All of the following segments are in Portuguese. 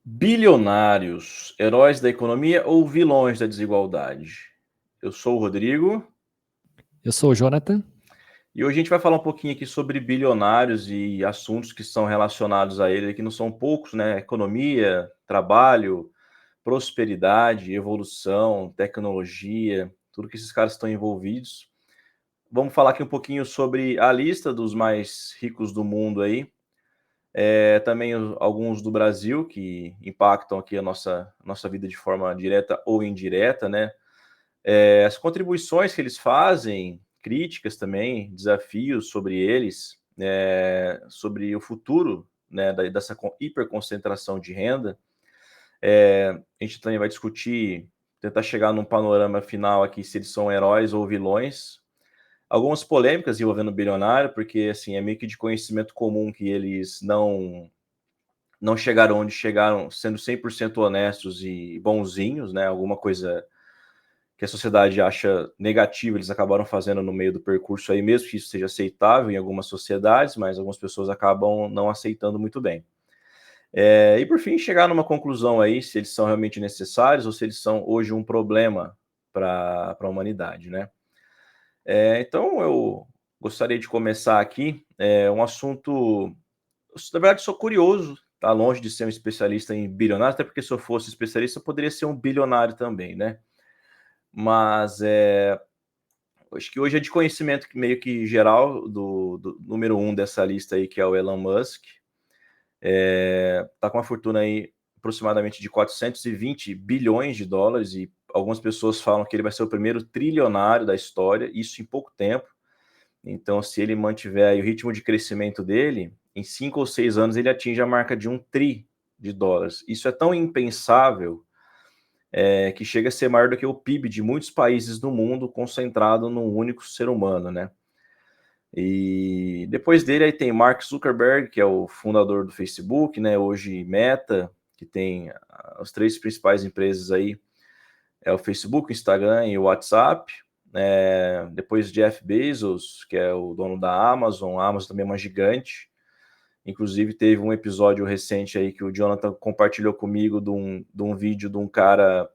Bilionários, heróis da economia ou vilões da desigualdade? Eu sou o Rodrigo Eu sou o Jonathan. e hoje a gente vai falar um pouquinho aqui sobre bilionários e assuntos que são relacionados a ele, que não são poucos, né? Economia, trabalho, prosperidade, evolução, tecnologia, tudo que esses caras estão envolvidos. Vamos falar aqui um pouquinho sobre a lista dos mais ricos do mundo aí. Também alguns do Brasil que impactam aqui a nossa vida de forma direta ou indireta, né? As contribuições que eles fazem, críticas também, desafios sobre eles, sobre o futuro, né, dessa hiperconcentração de renda. A gente também vai discutir, tentar chegar num panorama final aqui, se eles são heróis ou vilões. Algumas polêmicas envolvendo o bilionário, porque assim, é meio que de conhecimento comum que eles não chegaram onde chegaram sendo 100% honestos e bonzinhos, né? Alguma coisa que a sociedade acha negativa, eles acabaram fazendo no meio do percurso aí, mesmo que isso seja aceitável em algumas sociedades, mas algumas pessoas acabam não aceitando muito bem. E por fim, chegar numa conclusão aí, se eles são realmente necessários ou se eles são hoje um problema para a humanidade, né? Então, eu gostaria de começar aqui um assunto. Na verdade, sou curioso, tá longe de ser um especialista em bilionário, até porque se eu fosse especialista, eu poderia ser um bilionário também, né? Mas acho que hoje é de conhecimento meio que geral do número um dessa lista aí, que é o Elon Musk. Tá com uma fortuna aí aproximadamente de 420 bilhões de dólares e algumas pessoas falam que ele vai ser o primeiro trilionário da história, isso em pouco tempo. Então, se ele mantiver aí o ritmo de crescimento dele, em 5 ou 6 anos ele atinge a marca de 1 tri de dólares. Isso é tão impensável que chega a ser maior do que o PIB de muitos países do mundo concentrado num único ser humano, né? E depois dele aí tem Mark Zuckerberg, que é o fundador do Facebook, né? Hoje Meta, que tem as 3 principais empresas aí, é o Facebook, o Instagram e o WhatsApp. Depois Jeff Bezos, que é o dono da Amazon. A Amazon também é uma gigante. Inclusive teve um episódio recente aí que o Jonathan compartilhou comigo de um vídeo de um cara,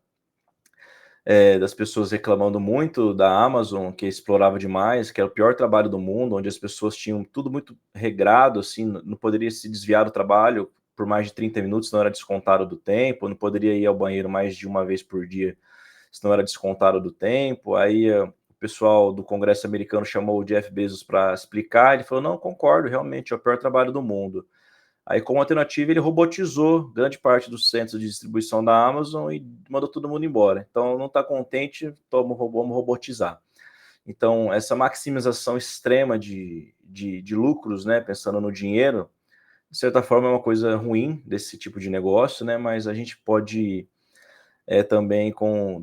das pessoas reclamando muito da Amazon, que explorava demais, que era o pior trabalho do mundo, onde as pessoas tinham tudo muito regrado, assim, não poderia se desviar do trabalho por mais de 30 minutos, não era descontado do tempo, não poderia ir ao banheiro mais de uma vez por dia, se não era descontado do tempo. Aí o pessoal do Congresso americano chamou o Jeff Bezos para explicar, ele falou, não, concordo, realmente é o pior trabalho do mundo. Aí, como alternativa, ele robotizou grande parte dos centros de distribuição da Amazon e mandou todo mundo embora. Então, não está contente, vamos robotizar. Então, essa maximização extrema de lucros, né, pensando no dinheiro, de certa forma é uma coisa ruim desse tipo de negócio, né, mas a gente pode também,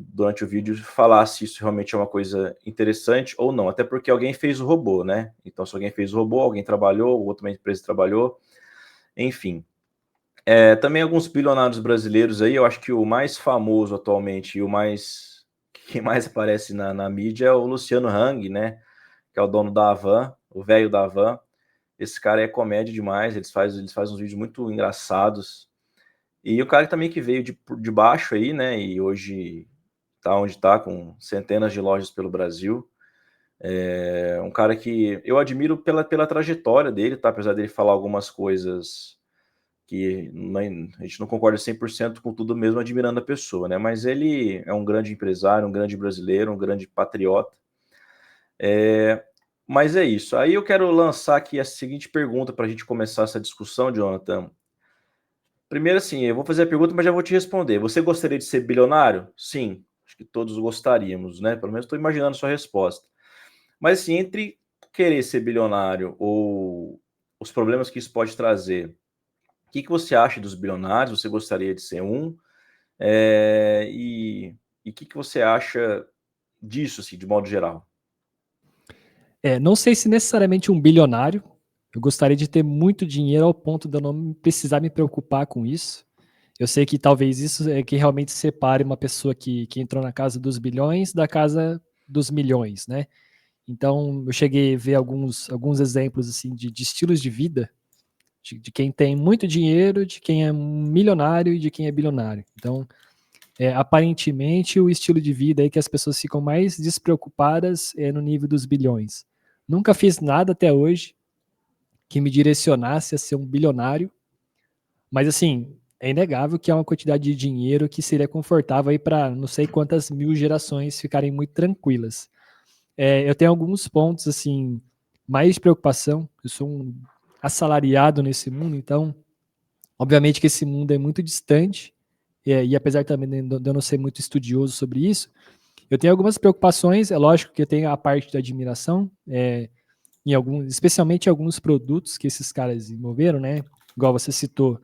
durante o vídeo, falar se isso realmente é uma coisa interessante ou não, até porque alguém fez o robô, né? Então, se alguém fez o robô, alguém trabalhou, outra empresa trabalhou, enfim. Também alguns bilionários brasileiros aí, eu acho que o mais famoso atualmente e que mais aparece na mídia é o Luciano Hang, né? Que é o dono da Havan, o velho da Havan. Esse cara é comédia demais, eles fazem uns vídeos muito engraçados. E o cara também que veio de baixo aí, né? E hoje tá onde tá, com centenas de lojas pelo Brasil. Um cara que eu admiro pela trajetória dele, tá? Apesar dele falar algumas coisas que a gente não concorda 100% com tudo, mesmo admirando a pessoa, né? Mas ele é um grande empresário, um grande brasileiro, um grande patriota. Mas é isso. Aí eu quero lançar aqui a seguinte pergunta para a gente começar essa discussão, Jonathan. Primeiro, assim, eu vou fazer a pergunta, mas já vou te responder. Você gostaria de ser bilionário? Sim, acho que todos gostaríamos, né? Pelo menos estou imaginando a sua resposta. Mas, assim, entre querer ser bilionário ou os problemas que isso pode trazer, o que você acha dos bilionários? Você gostaria de ser um? E o que você acha disso, assim, de modo geral? Não sei se necessariamente um bilionário. Eu gostaria de ter muito dinheiro ao ponto de eu não precisar me preocupar com isso. Eu sei que talvez isso é que realmente separe uma pessoa que entrou na casa dos bilhões da casa dos milhões, né? Então, eu cheguei a ver alguns exemplos assim de estilos de vida de quem tem muito dinheiro, de quem é milionário e de quem é bilionário. Então, aparentemente, o estilo de vida aí que as pessoas ficam mais despreocupadas é no nível dos bilhões. Nunca fiz nada até hoje que me direcionasse a ser um bilionário, mas assim, é inegável que é uma quantidade de dinheiro que seria confortável aí para não sei quantas mil gerações ficarem muito tranquilas. Eu tenho alguns pontos assim mais de preocupação. Eu sou um assalariado nesse mundo, então obviamente que esse mundo é muito distante, e apesar também de eu não ser muito estudioso sobre isso, eu tenho algumas preocupações. É lógico que eu tenho a parte da admiração, especialmente em alguns produtos que esses caras desenvolveram, né? Igual você citou,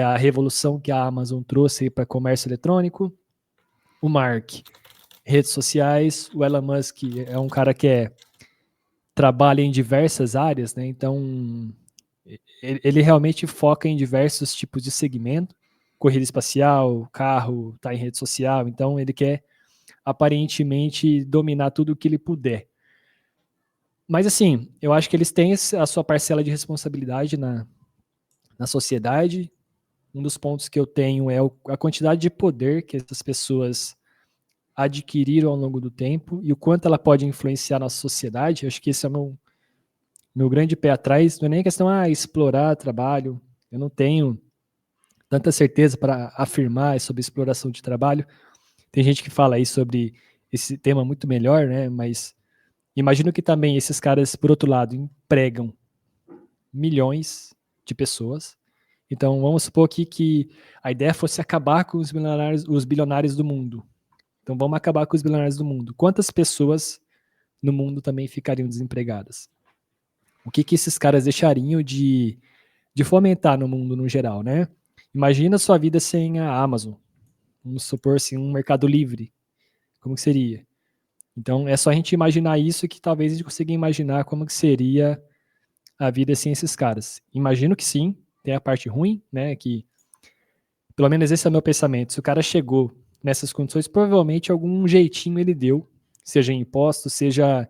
a revolução que a Amazon trouxe para comércio eletrônico, o Mark, redes sociais, o Elon Musk é um cara que trabalha em diversas áreas, né? Então, ele realmente foca em diversos tipos de segmento, corrida espacial, carro, tá em rede social, então ele quer aparentemente dominar tudo o que ele puder. Mas assim, eu acho que eles têm a sua parcela de responsabilidade na sociedade. Um dos pontos que eu tenho é a quantidade de poder que essas pessoas adquiriram ao longo do tempo e o quanto ela pode influenciar na sociedade. Eu acho que esse é o meu grande pé atrás. Não é nem questão explorar trabalho. Eu não tenho tanta certeza para afirmar sobre exploração de trabalho. Tem gente que fala aí sobre esse tema muito melhor, né? Mas imagino que também esses caras, por outro lado, empregam milhões de pessoas. Então, vamos supor aqui que a ideia fosse acabar com os bilionários do mundo. Então, vamos acabar com os bilionários do mundo. Quantas pessoas no mundo também ficariam desempregadas? O que esses caras deixariam de fomentar no mundo no geral, né? Imagina a sua vida sem a Amazon. Vamos supor assim, um Mercado Livre. Como que seria? Então, é só a gente imaginar isso que talvez a gente consiga imaginar como que seria a vida sem esses caras. Imagino que sim, tem a parte ruim, né? Que, pelo menos esse é o meu pensamento. Se o cara chegou nessas condições, provavelmente algum jeitinho ele deu, seja em impostos, seja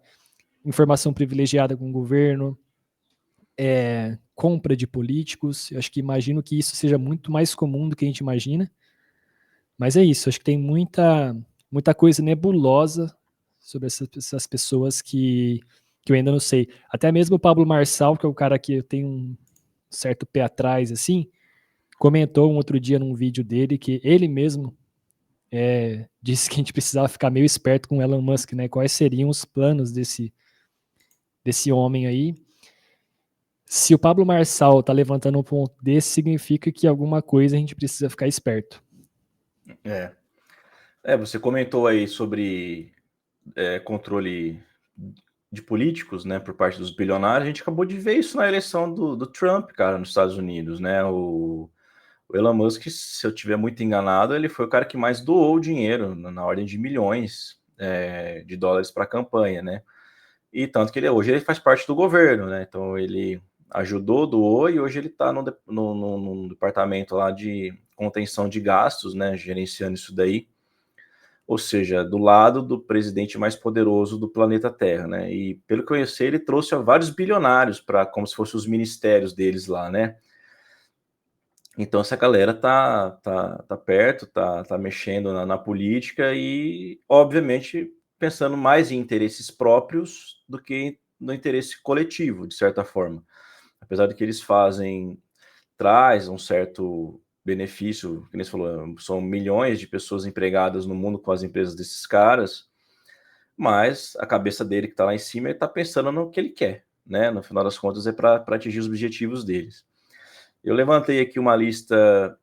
informação privilegiada com o governo, compra de políticos. Eu acho que imagino que isso seja muito mais comum do que a gente imagina. Mas é isso, acho que tem muita coisa nebulosa sobre essas pessoas que eu ainda não sei. Até mesmo o Pablo Marçal, que é o cara que eu tenho um certo pé atrás, assim, comentou um outro dia num vídeo dele que ele mesmo disse que a gente precisava ficar meio esperto com o Elon Musk, né? Quais seriam os planos desse homem aí. Se o Pablo Marçal tá levantando um ponto desse, significa que alguma coisa a gente precisa ficar esperto. Você comentou aí sobre controle de políticos, né, por parte dos bilionários. A gente acabou de ver isso na eleição do Trump, cara, nos Estados Unidos, né? O Elon Musk, se eu tiver muito enganado, ele foi o cara que mais doou dinheiro, na ordem de milhões de dólares para a campanha, né? E tanto que hoje ele faz parte do governo, né? Então ele ajudou, doou, e hoje ele está no departamento lá de contenção de gastos, né? Gerenciando isso daí. Ou seja, do lado do presidente mais poderoso do planeta Terra, né? E pelo que eu sei, ele trouxe vários bilionários para como se fossem os ministérios deles lá, né? Então essa galera tá perto, tá mexendo na política e, obviamente, pensando mais em interesses próprios do que no interesse coletivo, de certa forma. Apesar de que eles traz um certo benefício, que nem você falou, são milhões de pessoas empregadas no mundo com as empresas desses caras, mas a cabeça dele que está lá em cima, ele está pensando no que ele quer, né? No final das contas, é para atingir os objetivos deles. Eu levantei aqui uma lista,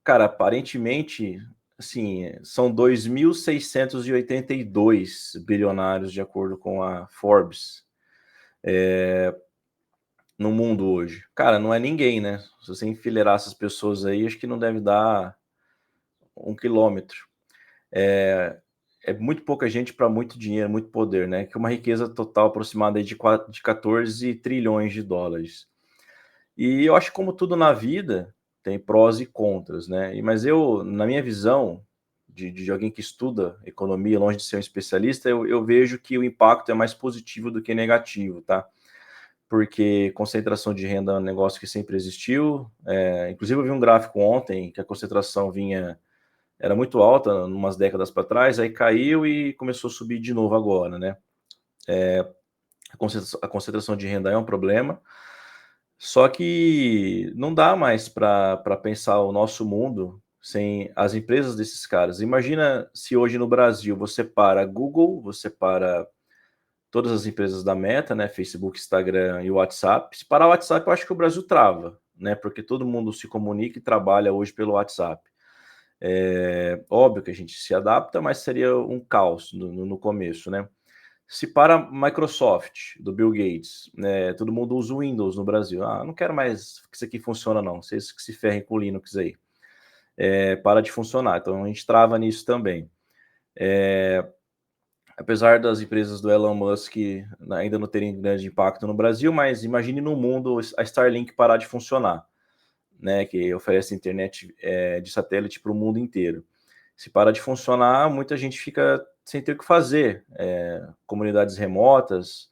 cara, aparentemente, assim, são 2.682 bilionários, de acordo com a Forbes, no mundo hoje. Cara, não é ninguém, né? Se você enfileirar essas pessoas aí, acho que não deve dar 1 quilômetro. É muito pouca gente para muito dinheiro, muito poder, né? Que é uma riqueza total aproximada de 14 trilhões de dólares. E eu acho que, como tudo na vida, tem prós e contras, né? Mas na minha visão, de alguém que estuda economia, longe de ser um especialista, eu vejo que o impacto é mais positivo do que negativo, tá? porque concentração de renda é um negócio que sempre existiu. Inclusive, eu vi um gráfico ontem que a concentração era muito alta, umas décadas para trás, aí caiu e começou a subir de novo agora, né? A concentração de renda é um problema, só que não dá mais para pensar o nosso mundo sem as empresas desses caras. Imagina se hoje no Brasil você para Google, você para todas as empresas da Meta, né, Facebook, Instagram e WhatsApp. Se parar o WhatsApp, eu acho que o Brasil trava, né, porque todo mundo se comunica e trabalha hoje pelo WhatsApp. Óbvio que a gente se adapta, mas seria um caos no começo, né? Se para a Microsoft, do Bill Gates, né, todo mundo usa o Windows no Brasil. Não quero mais que isso aqui funciona, não. Vocês que se ferrem com o Linux aí. Para de funcionar. Então a gente trava nisso também. Apesar das empresas do Elon Musk ainda não terem grande impacto no Brasil, mas imagine no mundo a Starlink parar de funcionar, né, que oferece internet de satélite para o mundo inteiro. Se para de funcionar, muita gente fica sem ter o que fazer, comunidades remotas,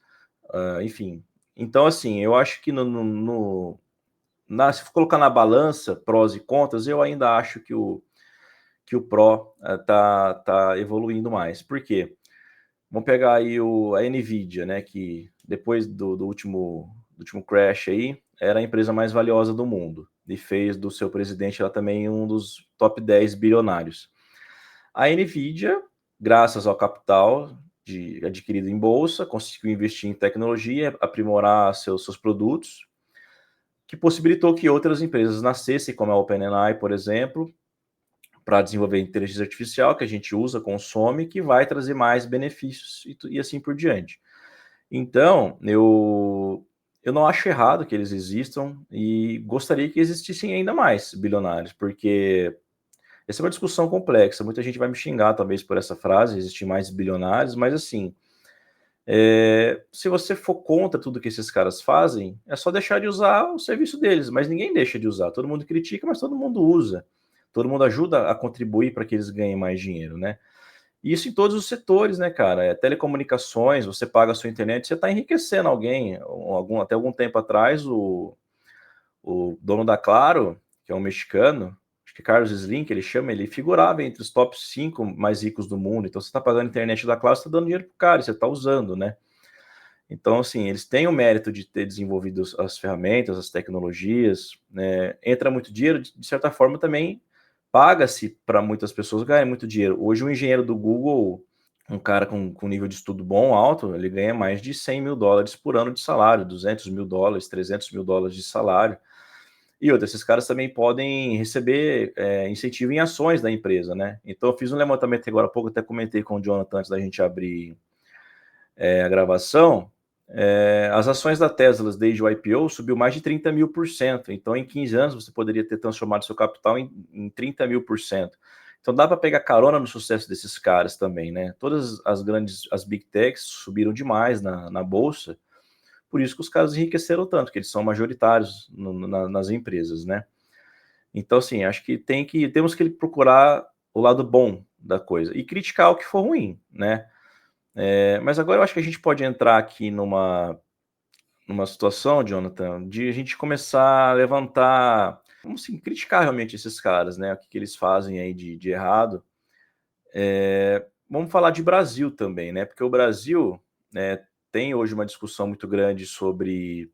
enfim. Então, assim, eu acho que se for colocar na balança prós e contras, eu ainda acho que o pró tá evoluindo mais. Por quê? Vamos pegar aí a NVIDIA, né, que depois do último crash aí, era a empresa mais valiosa do mundo e fez do seu presidente ela também um dos top 10 bilionários. A NVIDIA, graças ao capital adquirido em bolsa, conseguiu investir em tecnologia, aprimorar seus produtos, que possibilitou que outras empresas nascessem, como a OpenAI, por exemplo, para desenvolver inteligência artificial, que a gente usa, consome, que vai trazer mais benefícios e assim por diante. Então, eu não acho errado que eles existam e gostaria que existissem ainda mais bilionários, porque essa é uma discussão complexa. Muita gente vai me xingar, talvez, por essa frase, existir mais bilionários, mas assim, se você for contra tudo que esses caras fazem, é só deixar de usar o serviço deles, mas ninguém deixa de usar. Todo mundo critica, mas todo mundo usa. Todo mundo ajuda a contribuir para que eles ganhem mais dinheiro, né? E isso em todos os setores, né, cara? Telecomunicações, você paga a sua internet, você está enriquecendo alguém. Até algum tempo atrás, o dono da Claro, que é um mexicano, acho que Carlos Slim, que ele chama, ele figurava entre os top 5 mais ricos do mundo. Então, você está pagando a internet da Claro, você está dando dinheiro pro cara, e você está usando, né? Então, assim, eles têm o mérito de ter desenvolvido as ferramentas, as tecnologias, né? Entra muito dinheiro, de certa forma também paga-se para muitas pessoas ganhar muito dinheiro. Hoje, um engenheiro do Google, um cara com nível de estudo bom, alto, ele ganha mais de 100 mil dólares por ano de salário, 200 mil dólares, 300 mil dólares de salário. E outra, esses caras também podem receber incentivo em ações da empresa, né? Então, eu fiz um levantamento agora há pouco, até comentei com o Jonathan antes da gente abrir a gravação. As ações da Tesla desde o IPO subiu mais de 30 mil por cento. Então, em 15 anos, você poderia ter transformado seu capital em 30 mil por cento. Então, dá para pegar carona no sucesso desses caras também, né? Todas as big techs subiram demais na bolsa. Por isso que os caras enriqueceram tanto, que eles são majoritários nas empresas, né? Então, assim, acho que temos que procurar o lado bom da coisa e criticar o que for ruim, né? Mas agora eu acho que a gente pode entrar aqui numa situação, Jonathan, de a gente começar a levantar, vamos assim, criticar realmente esses caras, né? O que eles fazem aí de errado. Vamos falar de Brasil também, né? Porque o Brasil tem hoje uma discussão muito grande sobre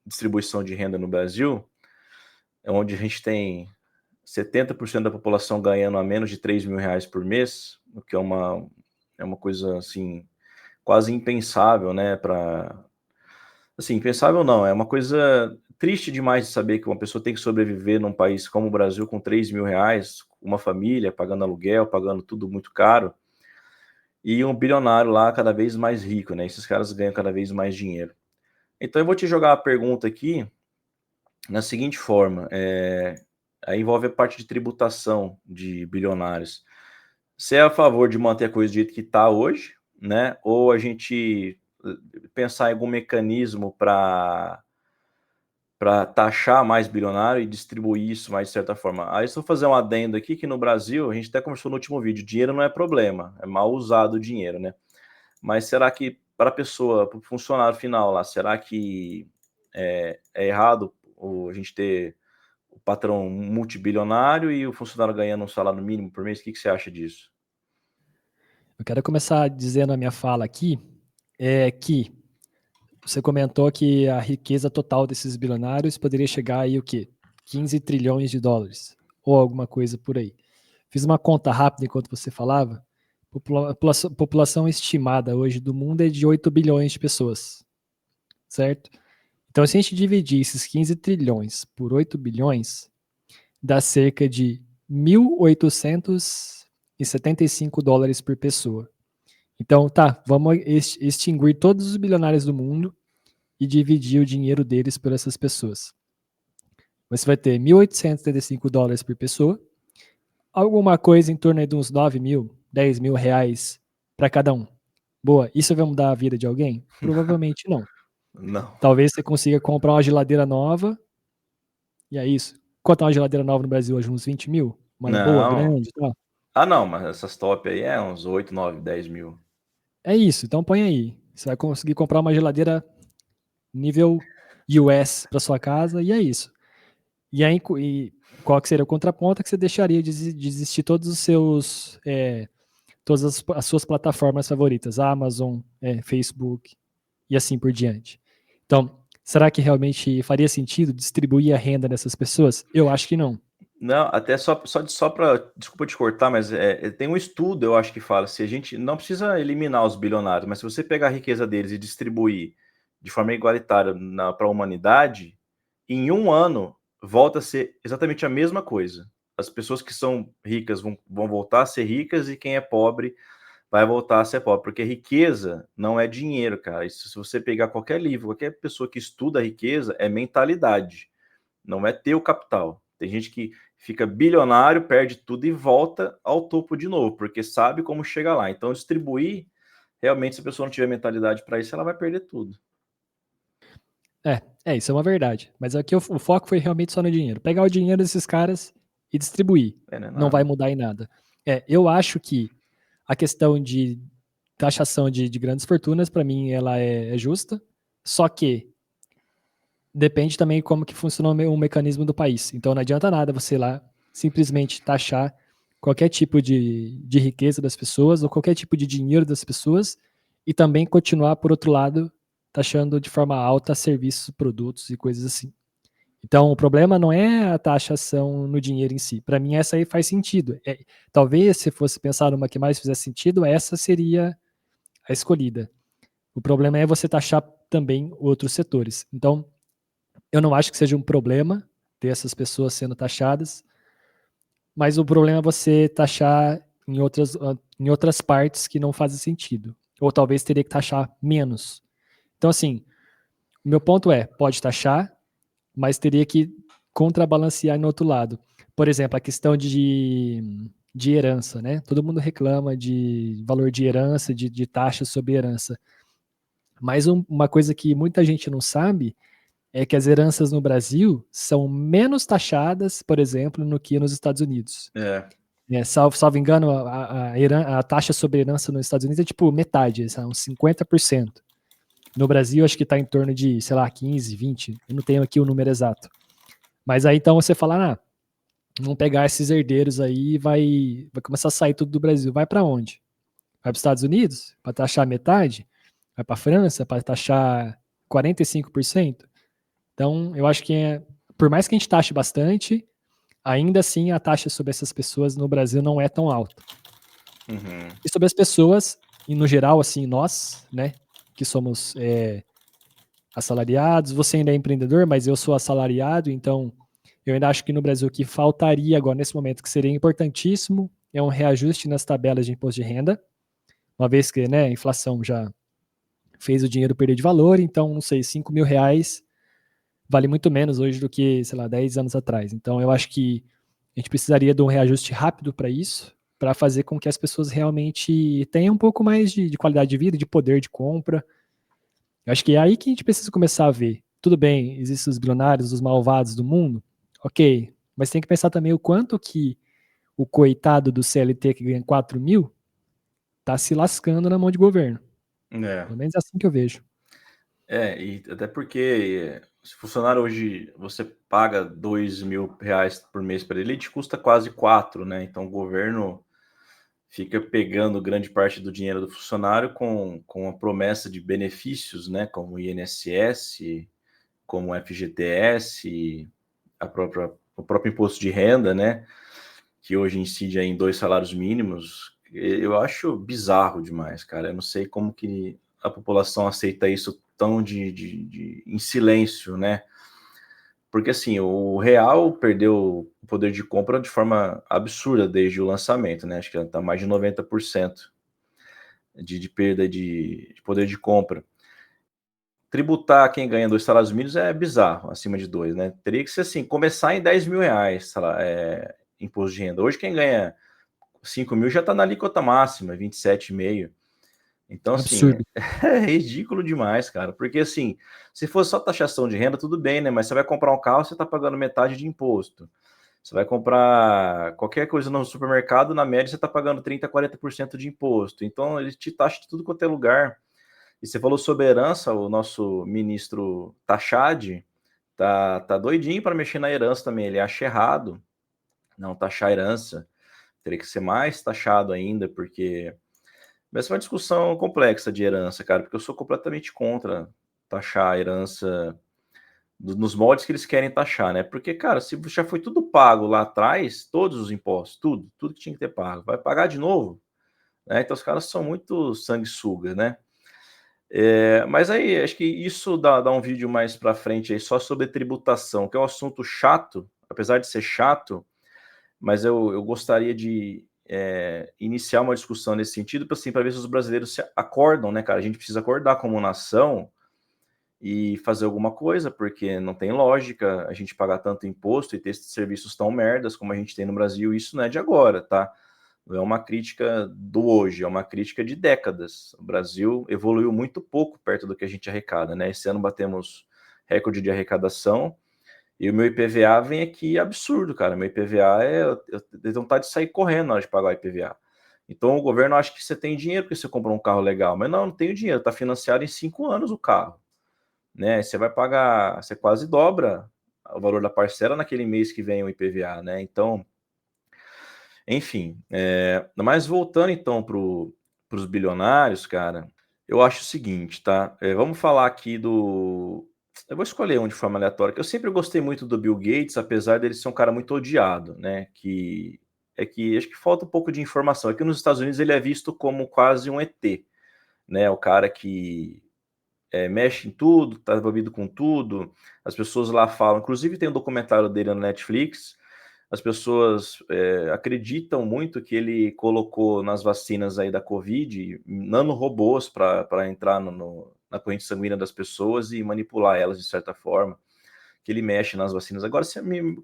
distribuição de renda no Brasil, onde a gente tem 70% da população ganhando a menos de 3 mil reais por mês, o que é uma coisa assim quase impensável, né? Assim, impensável não, é uma coisa triste demais de saber que uma pessoa tem que sobreviver num país como o Brasil com 3 mil reais, uma família pagando aluguel, pagando tudo muito caro, e um bilionário lá cada vez mais rico, né? Esses caras ganham cada vez mais dinheiro. Então eu vou te jogar a pergunta aqui na seguinte forma, aí envolve a parte de tributação de bilionários. Você é a favor de manter a coisa do jeito que está hoje, né? Ou a gente pensar em algum mecanismo para taxar mais bilionário e distribuir isso mais de certa forma? Aí só fazer um adendo aqui que no Brasil, a gente até conversou no último vídeo, dinheiro não é problema, é mal usado o dinheiro, né? Mas será que para a pessoa, para o funcionário final lá, será que é errado a gente ter o patrão multibilionário e o funcionário ganhando um salário mínimo por mês? O que você acha disso? Eu quero começar dizendo a minha fala aqui, que você comentou que a riqueza total desses bilionários poderia chegar aí o quê? 15 trilhões de dólares, ou alguma coisa por aí. Fiz uma conta rápida enquanto você falava. A população estimada hoje do mundo é de 8 bilhões de pessoas, certo? Então, se a gente dividir esses 15 trilhões por 8 bilhões, dá cerca de 1.875 dólares por pessoa. Então, tá, vamos extinguir todos os bilionários do mundo e dividir o dinheiro deles por essas pessoas. Você vai ter 1.875 dólares por pessoa, alguma coisa em torno de uns 9 mil, 10 mil reais para cada um. Boa, isso vai mudar a vida de alguém? Provavelmente não. Não. Talvez você consiga comprar uma geladeira nova, e é isso. Quanto é uma geladeira nova no Brasil hoje? Uns 20 mil? Uma boa, Não. grande, tá? Ah, não, mas essas top aí é uns 8, 9, 10 mil. É isso, então põe aí. Você vai conseguir comprar uma geladeira nível US para sua casa, e é isso. E aí, qual que seria o contraponto? É que você deixaria de existir todos os seus, todas as suas plataformas favoritas, Amazon, Facebook e assim por diante. Então, será que realmente faria sentido distribuir a renda dessas pessoas? Eu acho que não. Não, até só para, desculpa te cortar, mas tem um estudo, eu acho que fala, se a gente não precisa eliminar os bilionários, mas se você pegar a riqueza deles e distribuir de forma igualitária para a humanidade, em um ano volta a ser exatamente a mesma coisa. As pessoas que são ricas vão voltar a ser ricas e quem é pobre vai voltar a ser pobre, porque riqueza não é dinheiro, cara. Isso, se você pegar qualquer livro, qualquer pessoa que estuda a riqueza, é mentalidade, não é ter o capital. Tem gente que fica bilionário, perde tudo e volta ao topo de novo, porque sabe como chegar lá. Então, distribuir, realmente, se a pessoa não tiver mentalidade para isso, ela vai perder tudo. Isso é uma verdade. Mas aqui o foco foi realmente só no dinheiro. Pegar o dinheiro desses caras e distribuir. Não é Não vai nada. mudar em nada. Eu acho que a questão de taxação de grandes fortunas, para mim, ela é justa. Só que depende também como que funciona o mecanismo do país. Então não adianta nada você lá simplesmente taxar qualquer tipo de riqueza das pessoas ou qualquer tipo de dinheiro das pessoas e também continuar, por outro lado, taxando de forma alta serviços, produtos e coisas assim. Então, o problema não é a taxação no dinheiro em si. Para mim, essa aí faz sentido. Talvez, se fosse pensar numa que mais fizesse sentido, essa seria a escolhida. O problema é você taxar também outros setores. Então, eu não acho que seja um problema ter essas pessoas sendo taxadas, mas o problema é você taxar em outras partes que não fazem sentido. Ou talvez teria que taxar menos. Então, assim, o meu ponto é, pode taxar, mas teria que contrabalancear no outro lado. Por exemplo, a questão de herança, né? Todo mundo reclama de valor de herança, de taxa sobre herança. Mas uma coisa que muita gente não sabe é que as heranças no Brasil são menos taxadas, por exemplo, no que nos Estados Unidos. Salvo engano, a taxa sobre herança nos Estados Unidos é tipo metade, uns 50%. No Brasil, acho que está em torno de, sei lá, 15, 20. Eu não tenho aqui o número exato. Mas aí então você fala, vamos pegar esses herdeiros aí e vai começar a sair tudo do Brasil. Vai para onde? Vai para os Estados Unidos? Para taxar metade? Vai para a França? Para taxar 45%? Então, eu acho que por mais que a gente taxe bastante, ainda assim a taxa sobre essas pessoas no Brasil não é tão alta. Uhum. E sobre as pessoas, e no geral, assim, nós, né, que somos assalariados, você ainda é empreendedor, mas eu sou assalariado, então eu ainda acho que no Brasil o que faltaria agora, nesse momento, que seria importantíssimo, é um reajuste nas tabelas de imposto de renda, uma vez que, né, a inflação já fez o dinheiro perder de valor, então, não sei, 5 mil reais vale muito menos hoje do que, sei lá, 10 anos atrás. Então, eu acho que a gente precisaria de um reajuste rápido para isso, para fazer com que as pessoas realmente tenham um pouco mais de qualidade de vida, de poder de compra. Eu acho que é aí que a gente precisa começar a ver. Tudo bem, existem os bilionários, os malvados do mundo, ok, mas tem que pensar também o quanto que o coitado do CLT que ganha 4 mil tá se lascando na mão de governo. Pelo menos é assim que eu vejo. E até porque Se funcionário hoje você paga R$ 2.000 por mês para ele te custa quase 4, né? Então o governo fica pegando grande parte do dinheiro do funcionário com a promessa de benefícios, né? Como o INSS, como o FGTS, o próprio imposto de renda, né? Que hoje incide aí em 2 salários mínimos. Eu acho bizarro demais, cara. Eu não sei como que a população aceita isso tão em silêncio, né? Porque assim, o real perdeu o poder de compra de forma absurda desde o lançamento, né? Acho que está mais de 90% de perda de poder de compra. Tributar quem ganha 2 salários mínimos é bizarro, acima de 2, né? Teria que ser assim, começar em R$ 10.000, imposto de renda. Hoje quem ganha 5 mil já está na alíquota máxima, 27,5. Então, assim, Absurdo. é ridículo demais, cara. Porque, assim, se fosse só taxação de renda, tudo bem, né? Mas você vai comprar um carro, você está pagando metade de imposto. Você vai comprar qualquer coisa no supermercado, na média, você está pagando 30%, 40% de imposto. Então, ele te taxa de tudo quanto é lugar. E você falou sobre herança, o nosso ministro Taxade tá doidinho para mexer na herança também. Ele acha errado não taxar a herança. Teria que ser mais taxado ainda, porque essa é uma discussão complexa de herança, cara, porque eu sou completamente contra taxar a herança nos moldes que eles querem taxar, né? Porque, cara, se já foi tudo pago lá atrás, todos os impostos, tudo que tinha que ter pago, vai pagar de novo, né? Então os caras são muito sanguessuga, né? Mas aí, acho que isso dá um vídeo mais para frente aí só sobre tributação, que é um assunto chato, apesar de ser chato, mas eu gostaria de iniciar uma discussão nesse sentido, assim, para ver se os brasileiros se acordam, né, cara? A gente precisa acordar como nação e fazer alguma coisa, porque não tem lógica a gente pagar tanto imposto e ter esses serviços tão merdas como a gente tem no Brasil. Isso não é de agora, tá? Não é uma crítica do hoje, é uma crítica de décadas. O Brasil evoluiu muito pouco perto do que a gente arrecada, né? Esse ano batemos recorde de arrecadação e o meu IPVA vem aqui absurdo, cara. Meu IPVA eu tenho vontade de sair correndo na hora de pagar o IPVA. Então o governo acha que você tem dinheiro porque você comprou um carro legal, mas não tenho dinheiro, está financiado em 5 anos o carro, né? Você vai pagar, você quase dobra o valor da parcela naquele mês que vem o IPVA, né? Então, enfim, mas voltando então para os bilionários, cara, eu acho o seguinte, tá? Vamos falar aqui do. Eu vou escolher um de forma aleatória, que eu sempre gostei muito do Bill Gates, apesar dele ser um cara muito odiado, né? Que acho que falta um pouco de informação. Aqui nos Estados Unidos ele é visto como quase um ET, né? O cara que mexe em tudo, tá envolvido com tudo. As pessoas lá falam, inclusive tem um documentário dele no Netflix. As pessoas acreditam muito que ele colocou nas vacinas aí da Covid nanorobôs para entrar na corrente sanguínea das pessoas e manipular elas de certa forma, que ele mexe nas vacinas. Agora,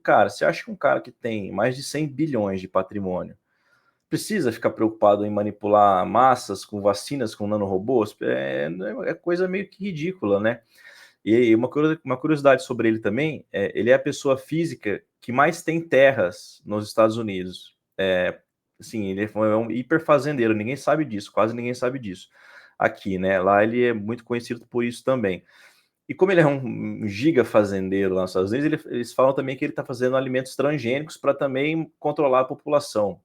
cara, você acha que um cara que tem mais de 100 bilhões de patrimônio precisa ficar preocupado em manipular massas com vacinas com nanorobôs? É coisa meio que ridícula, né? E uma curiosidade sobre ele também, ele é a pessoa física que mais tem terras nos Estados Unidos. Assim, ele é um hiper fazendeiro, ninguém sabe disso, quase ninguém sabe disso. Aqui, né? Lá ele é muito conhecido por isso também. E como ele é um giga fazendeiro lá nos Estados Unidos, eles falam também que ele está fazendo alimentos transgênicos para também controlar a população.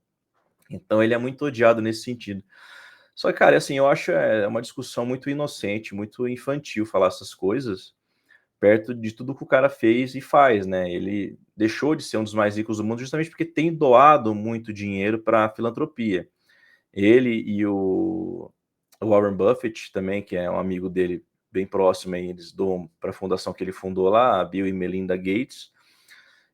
Então ele é muito odiado nesse sentido. Só que, cara, assim, eu acho uma discussão muito inocente, muito infantil falar essas coisas, perto de tudo que o cara fez e faz, né? Ele deixou de ser um dos mais ricos do mundo justamente porque tem doado muito dinheiro para a filantropia. Ele e o Warren Buffett também, que é um amigo dele bem próximo, aí, eles doam para a fundação que ele fundou lá, a Bill e Melinda Gates.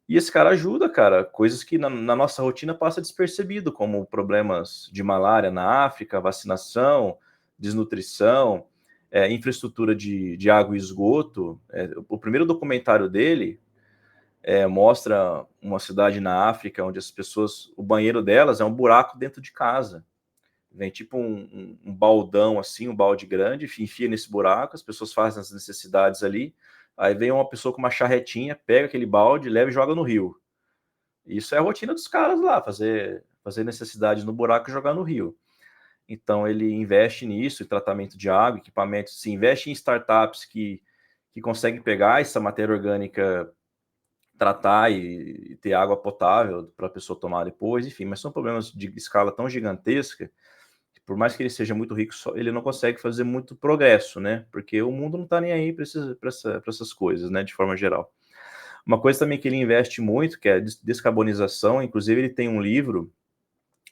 E esse cara ajuda, cara, coisas que na nossa rotina passa despercebido, como problemas de malária na África, vacinação, desnutrição, infraestrutura de água e esgoto. O primeiro documentário dele mostra uma cidade na África onde as pessoas, o banheiro delas é um buraco dentro de casa. Vem tipo um baldão assim, um balde grande, enfia nesse buraco, as pessoas fazem as necessidades ali, aí vem uma pessoa com uma charretinha, pega aquele balde, leva e joga no rio. Isso é a rotina dos caras lá, fazer necessidades no buraco e jogar no rio. Então ele investe nisso, em tratamento de água, equipamentos, se investe em startups que que conseguem pegar essa matéria orgânica, tratar e ter água potável para a pessoa tomar depois, enfim, mas são problemas de escala tão gigantesca que, por mais que ele seja muito rico, ele não consegue fazer muito progresso, né? Porque o mundo não está nem aí para essas coisas, né? De forma geral. Uma coisa também que ele investe muito, que é a descarbonização, inclusive ele tem um livro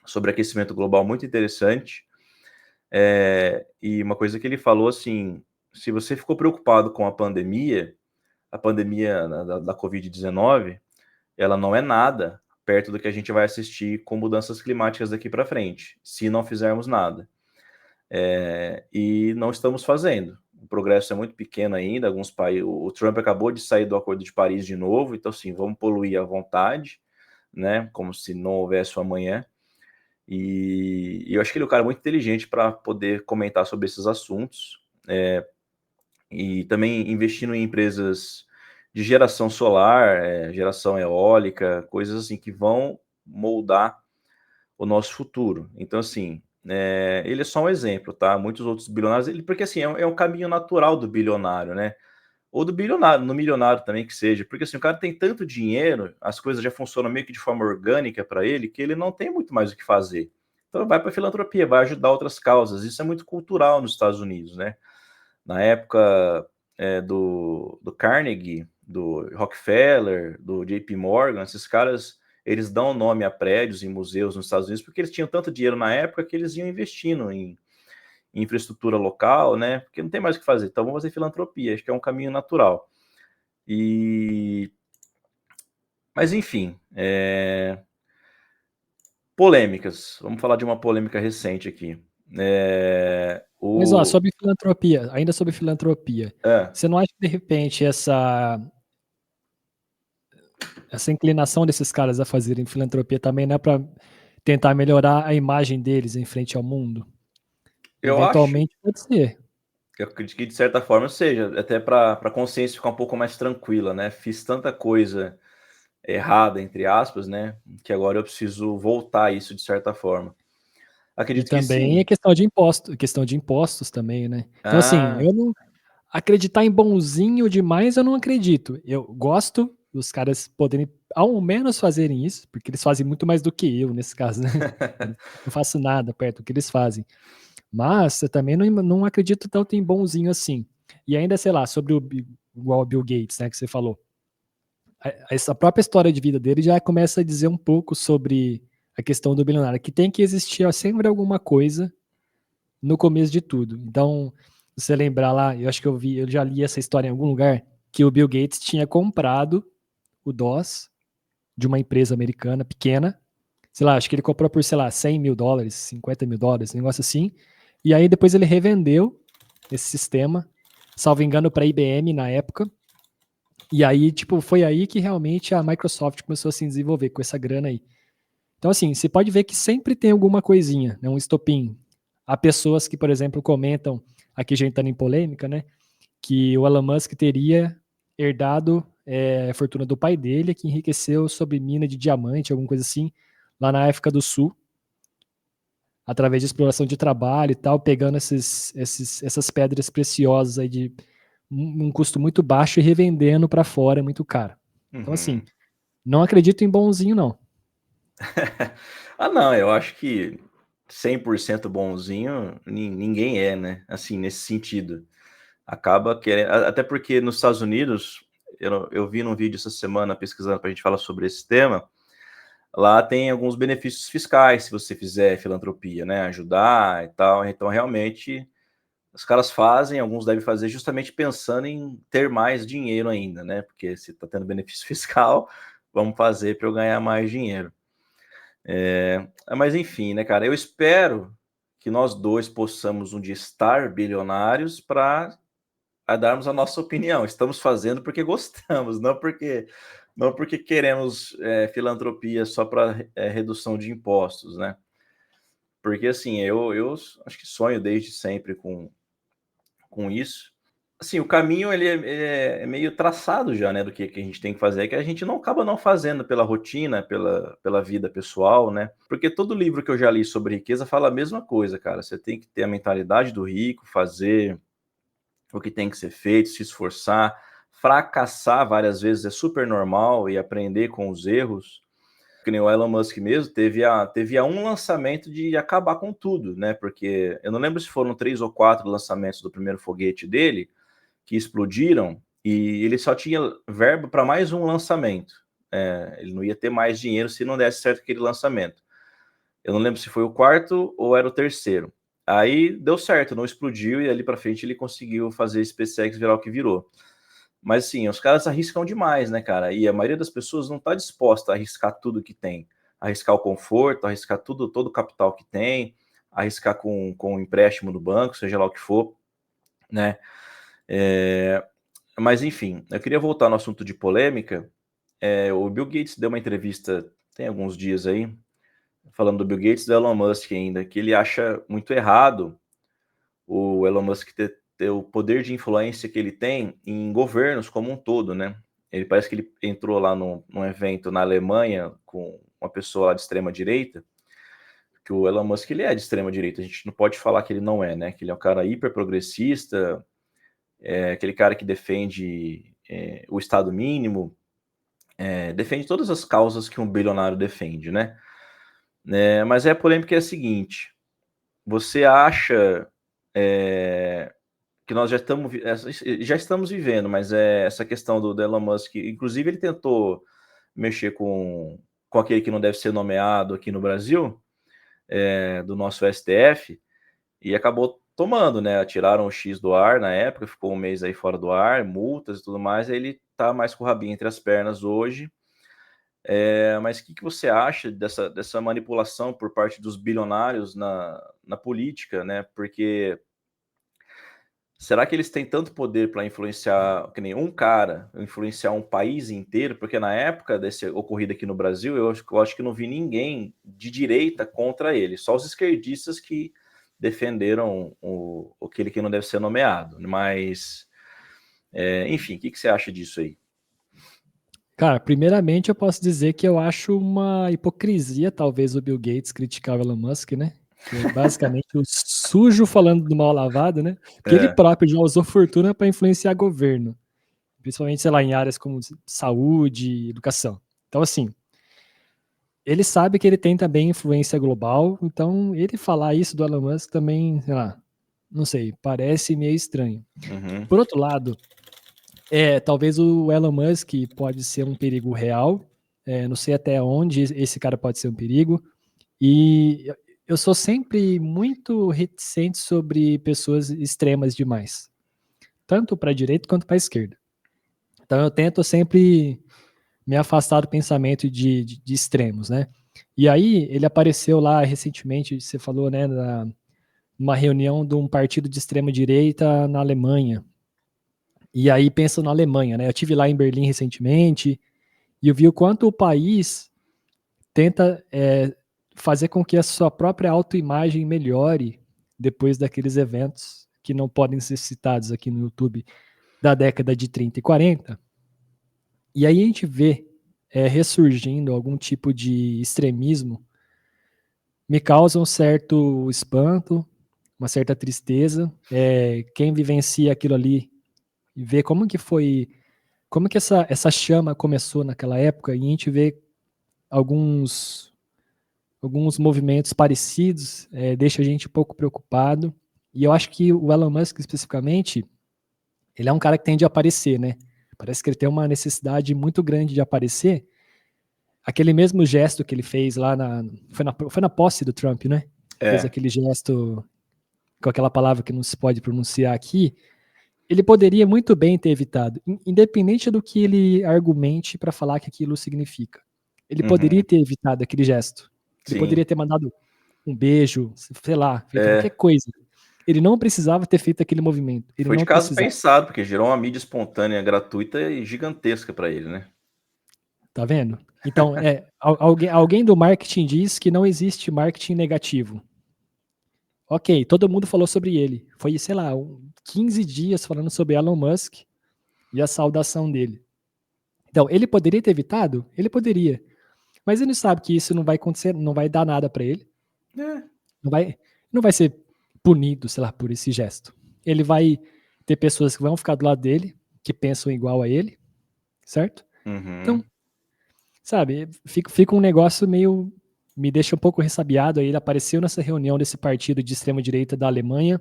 sobre aquecimento global muito interessante, e uma coisa que ele falou assim, se você ficou preocupado com a pandemia da Covid-19, ela não é nada perto do que a gente vai assistir com mudanças climáticas daqui para frente, se não fizermos nada. E não estamos fazendo. O progresso é muito pequeno ainda. Alguns países, o Trump acabou de sair do Acordo de Paris de novo, então assim, vamos poluir à vontade, né? Como se não houvesse o amanhã. E eu acho que ele é um cara muito inteligente para poder comentar sobre esses assuntos. E também investindo em empresas de geração solar, geração eólica, coisas assim que vão moldar o nosso futuro. Então, assim, ele é só um exemplo, tá? Muitos outros bilionários, porque assim, é um caminho natural do bilionário, né? Ou do bilionário, no milionário também que seja, porque assim, o cara tem tanto dinheiro, as coisas já funcionam meio que de forma orgânica para ele, que ele não tem muito mais o que fazer. Então vai para a filantropia, vai ajudar outras causas. Isso é muito cultural nos Estados Unidos, né? Na época do Carnegie, do Rockefeller, do JP Morgan, esses caras, eles dão nome a prédios e museus nos Estados Unidos porque eles tinham tanto dinheiro na época que eles iam investindo em infraestrutura local, né? Porque não tem mais o que fazer. Então vamos fazer filantropia, acho que é um caminho natural. Mas enfim, polêmicas. Vamos falar de uma polêmica recente aqui. Mas, sobre filantropia, ainda sobre filantropia, você não acha que, de repente, essa inclinação desses caras a fazerem filantropia também não é para tentar melhorar a imagem deles em frente ao mundo? Eventualmente pode ser. Eu acredito que de certa forma seja, até para a consciência ficar um pouco mais tranquila, né? Fiz tanta coisa errada, entre aspas, né? Que agora eu preciso voltar a isso de certa forma. Acredito que sim. E também é questão de impostos também, né? Então, assim, eu não acreditar em bonzinho demais, eu não acredito. Eu gosto dos caras poderem ao menos fazerem isso, porque eles fazem muito mais do que eu nesse caso, né? Eu não faço nada perto do que eles fazem. Mas eu também não acredito tanto em bonzinho assim. E ainda, sei lá, sobre igual o Bill Gates, né, que você falou. Essa própria história de vida dele já começa a dizer um pouco sobre a questão do bilionário, que tem que existir sempre alguma coisa no começo de tudo. Então, se você lembrar lá, eu acho que eu já li essa história em algum lugar, que o Bill Gates tinha comprado o DOS de uma empresa americana pequena, sei lá, acho que ele comprou por, sei lá, $100 mil, $50 mil, um negócio assim, e aí depois ele revendeu esse sistema, salvo engano, para a IBM na época, e aí, tipo, foi aí que realmente a Microsoft começou a se desenvolver com essa grana aí. Então, assim, você pode ver que sempre tem alguma coisinha, né, um estopim. Há pessoas que, por exemplo, comentam, aqui já entrando em polêmica, né, que o Elon Musk teria herdado a fortuna do pai dele, que enriqueceu sobre mina de diamante, alguma coisa assim, lá na África do Sul, através de exploração de trabalho e tal, pegando essas pedras preciosas aí de um custo muito baixo e revendendo para fora muito caro. Então, assim, não acredito em bonzinho, não. Não, eu acho que 100% bonzinho ninguém é, né? Assim, nesse sentido. Acaba querendo. Até porque nos Estados Unidos, eu vi num vídeo essa semana pesquisando para a gente falar sobre esse tema. Lá tem alguns benefícios fiscais se você fizer filantropia, né? Ajudar e tal. Então, realmente, os caras fazem, alguns devem fazer justamente pensando em ter mais dinheiro ainda, né? Porque se está tendo benefício fiscal, vamos fazer para eu ganhar mais dinheiro. Mas enfim, né, cara? Eu espero que nós dois possamos um dia estar bilionários para darmos a nossa opinião. Estamos fazendo porque gostamos, não porque queremos filantropia só para redução de impostos, né? Porque assim, eu acho que sonho desde sempre com isso. Assim, o caminho ele é meio traçado já, né, do que a gente tem que fazer, que a gente não acaba não fazendo pela rotina, pela vida pessoal, né? Porque todo livro que eu já li sobre riqueza fala a mesma coisa, cara. Você tem que ter a mentalidade do rico, fazer o que tem que ser feito, se esforçar, fracassar várias vezes é super normal e aprender com os erros. Que nem o Elon Musk mesmo, teve a um lançamento de acabar com tudo, né? Porque eu não lembro se foram 3 ou 4 lançamentos do primeiro foguete dele que explodiram e ele só tinha verba para mais um lançamento. Ele não ia ter mais dinheiro se não desse certo aquele lançamento. Eu não lembro se foi o quarto ou era o terceiro. Aí deu certo, não explodiu e ali para frente ele conseguiu fazer a SpaceX virar o que virou. Mas assim, os caras arriscam demais, né, cara? E a maioria das pessoas não está disposta a arriscar tudo que tem. Arriscar o conforto, arriscar tudo, todo o capital que tem, arriscar com o empréstimo do banco, seja lá o que for, né? Mas enfim, eu queria voltar no assunto de polêmica. O Bill Gates deu uma entrevista tem alguns dias aí, falando do Bill Gates e do Elon Musk ainda, que ele acha muito errado o Elon Musk ter o poder de influência que ele tem em governos como um todo, né? Ele parece que ele entrou lá num evento na Alemanha com uma pessoa lá de extrema direita, que o Elon Musk ele é de extrema direita, a gente não pode falar que ele não é, né? Que ele é um cara hiper progressista, aquele cara que defende o Estado mínimo, defende todas as causas que um bilionário defende, né? Mas a polêmica é a seguinte: você acha que nós já estamos vivendo, mas essa questão do Elon Musk, inclusive ele tentou mexer com aquele que não deve ser nomeado aqui no Brasil, do nosso STF, e acabou tomando, né? Tiraram o X do ar na época, ficou um mês aí fora do ar, multas e tudo mais, aí ele tá mais com o rabinho entre as pernas hoje. Mas o que você acha dessa manipulação por parte dos bilionários na política, né? Porque será que eles têm tanto poder para influenciar, que nem um cara, influenciar um país inteiro? Porque na época desse ocorrido aqui no Brasil, eu acho que não vi ninguém de direita contra ele, só os esquerdistas que defenderam aquele que não deve ser nomeado. Mas, enfim, o que você acha disso aí? Cara, primeiramente eu posso dizer que eu acho uma hipocrisia, talvez, o Bill Gates criticar o Elon Musk, né? Que é basicamente o sujo falando do mal lavado, né? Porque ele próprio já usou fortuna para influenciar governo, principalmente, sei lá, em áreas como saúde, educação. Então, assim, ele sabe que ele tem também influência global, então ele falar isso do Elon Musk também, sei lá, não sei, parece meio estranho. Uhum. Por outro lado, talvez o Elon Musk pode ser um perigo real, não sei até onde esse cara pode ser um perigo, e eu sou sempre muito reticente sobre pessoas extremas demais, tanto para a direita quanto para a esquerda. Então eu tento sempre me afastar do pensamento de extremos, né? E aí ele apareceu lá recentemente, você falou, né, numa reunião de um partido de extrema direita na Alemanha. E aí penso na Alemanha, né? Eu tive lá em Berlim recentemente e eu vi o quanto o país tenta fazer com que a sua própria autoimagem melhore depois daqueles eventos que não podem ser citados aqui no YouTube da década de 30 e 40. E aí a gente vê ressurgindo algum tipo de extremismo, me causa um certo espanto, uma certa tristeza. Quem vivencia aquilo ali e vê como que foi, como que essa chama começou naquela época, e a gente vê alguns movimentos parecidos, deixa a gente um pouco preocupado. E eu acho que o Elon Musk, especificamente, ele é um cara que tende a aparecer, né? Parece que ele tem uma necessidade muito grande de aparecer. Aquele mesmo gesto que ele fez lá foi na posse do Trump, né? Fez aquele gesto com aquela palavra que não se pode pronunciar aqui. Ele poderia muito bem ter evitado, independente do que ele argumente para falar que aquilo significa. Ele poderia ter evitado aquele gesto. Ele poderia ter mandado um beijo, sei lá, feito qualquer coisa. Ele não precisava ter feito aquele movimento. Ele Foi de não caso precisava. pensado, porque gerou uma mídia espontânea, gratuita e gigantesca para ele, né? Tá vendo? Então, alguém do marketing diz que não existe marketing negativo. Ok, todo mundo falou sobre ele. Foi, sei lá, 15 dias falando sobre Elon Musk e a saudação dele. Então, ele poderia ter evitado? Ele poderia. Mas ele sabe que isso não vai acontecer, não vai dar nada para ele. Não vai ser punido, sei lá, por esse gesto. Ele vai ter pessoas que vão ficar do lado dele, que pensam igual a ele, certo? Uhum. Então, sabe, fica um negócio meio. Me deixa um pouco ressabiado. Aí ele apareceu nessa reunião desse partido de extrema-direita da Alemanha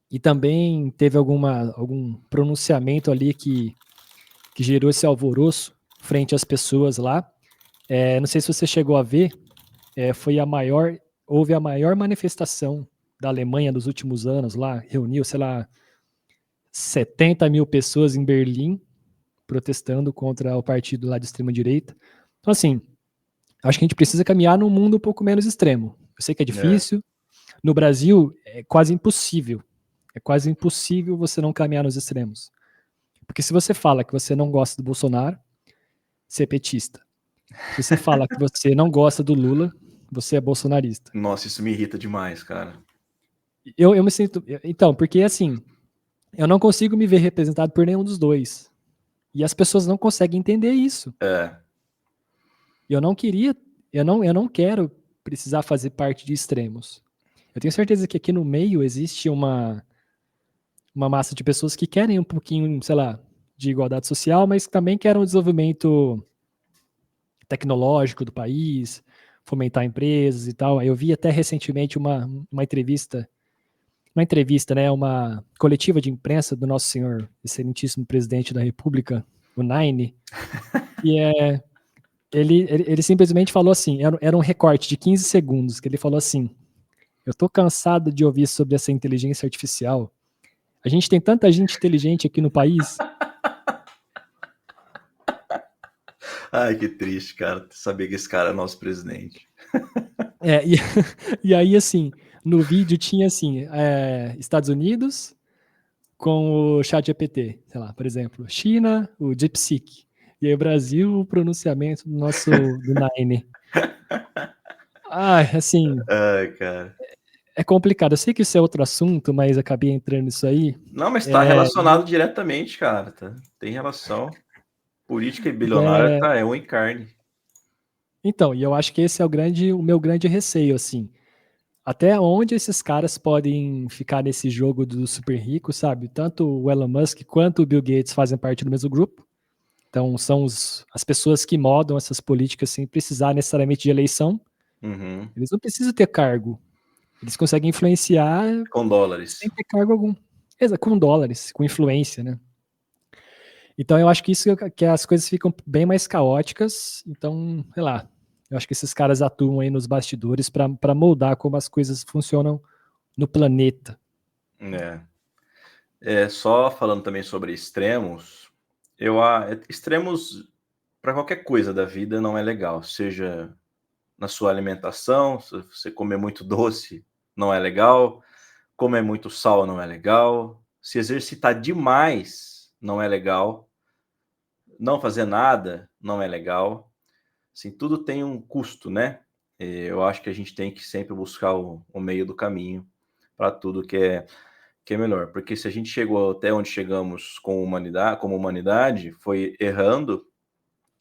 e também teve algum pronunciamento ali que gerou esse alvoroço frente às pessoas lá. Não sei se você chegou a ver, houve a maior manifestação da Alemanha dos últimos anos lá, reuniu, sei lá, 70 mil pessoas em Berlim protestando contra o partido lá de extrema-direita. Então, assim, acho que a gente precisa caminhar num mundo um pouco menos extremo. Eu sei que é É. difícil. No Brasil, é quase impossível. É quase impossível você não caminhar nos extremos. Porque se você fala que você não gosta do Bolsonaro, você é petista. Se você fala que você não gosta do Lula, você é bolsonarista. Nossa, isso me irrita demais, cara. Eu me sinto. Então, porque assim, eu não consigo me ver representado por nenhum dos dois. E as pessoas não conseguem entender isso. É. Eu não queria, eu não quero precisar fazer parte de extremos. Eu tenho certeza que aqui no meio existe uma massa de pessoas que querem um pouquinho, sei lá, de igualdade social, mas também querem o desenvolvimento tecnológico do país, fomentar empresas e tal. Eu vi até recentemente uma entrevista, né, uma coletiva de imprensa do nosso senhor excelentíssimo presidente da República, o Naine, e ele simplesmente falou assim, era um recorte de 15 segundos, que ele falou assim, eu tô cansado de ouvir sobre essa inteligência artificial. A gente tem tanta gente inteligente aqui no país. Ai, que triste, cara, saber que esse cara é nosso presidente. E, e aí, assim, no vídeo tinha assim, Estados Unidos com o ChatGPT, sei lá, por exemplo, China, o DeepSeek. E aí o Brasil, o pronunciamento do Nine. Assim, Ai, cara. é complicado. Eu sei que isso é outro assunto, mas acabei entrando nisso aí. Não, mas está relacionado diretamente, cara. Tá? Tem relação. Política e bilionário É, é um em carne. então, e eu acho que esse é o meu grande receio, assim. Até onde esses caras podem ficar nesse jogo do super rico, sabe? Tanto o Elon Musk quanto o Bill Gates fazem parte do mesmo grupo. Então, são as pessoas que modam essas políticas sem precisar necessariamente de eleição. Uhum. Eles não precisam ter cargo. Eles conseguem influenciar Com dólares. sem ter cargo algum. Com dólares, com influência, né? Então, eu acho que isso que as coisas ficam bem mais caóticas. Então, sei lá, eu acho que esses caras atuam aí nos bastidores para moldar como as coisas funcionam no planeta. Só falando também sobre extremos, extremos para qualquer coisa da vida não é legal, seja na sua alimentação, se você comer muito doce, não é legal, comer muito sal não é legal, se exercitar demais não é legal, não fazer nada não é legal. Assim, tudo tem um custo, né? Eu acho que a gente tem que sempre buscar o meio do caminho para tudo que é melhor. Porque se a gente chegou até onde chegamos como humanidade, foi errando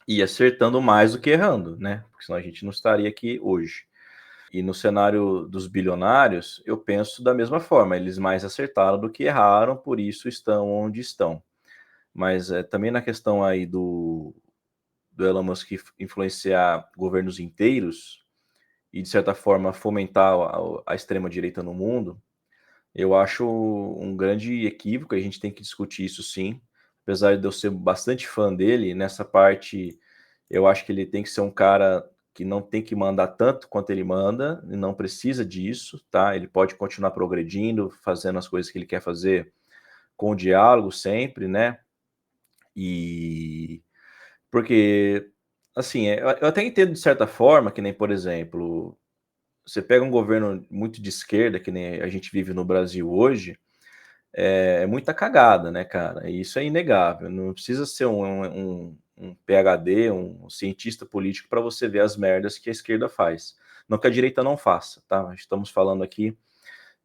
e acertando mais do que errando, né? Porque senão a gente não estaria aqui hoje. E no cenário dos bilionários, eu penso da mesma forma, eles mais acertaram do que erraram, por isso estão onde estão. Mas também na questão aí do Elon Musk influenciar governos inteiros e, de certa forma, fomentar a extrema-direita no mundo, eu acho um grande equívoco, a gente tem que discutir isso sim. Apesar de eu ser bastante fã dele, nessa parte eu acho que ele tem que ser um cara que não tem que mandar tanto quanto ele manda, e não precisa disso, tá? Ele pode continuar progredindo, fazendo as coisas que ele quer fazer com diálogo sempre, né? E porque, assim, eu até entendo de certa forma que nem, por exemplo, você pega um governo muito de esquerda, que nem a gente vive no Brasil hoje, é muita cagada, né, cara? E isso é inegável. Não precisa ser um PhD, um cientista político para você ver as merdas que a esquerda faz. Não que a direita não faça, tá? Estamos falando aqui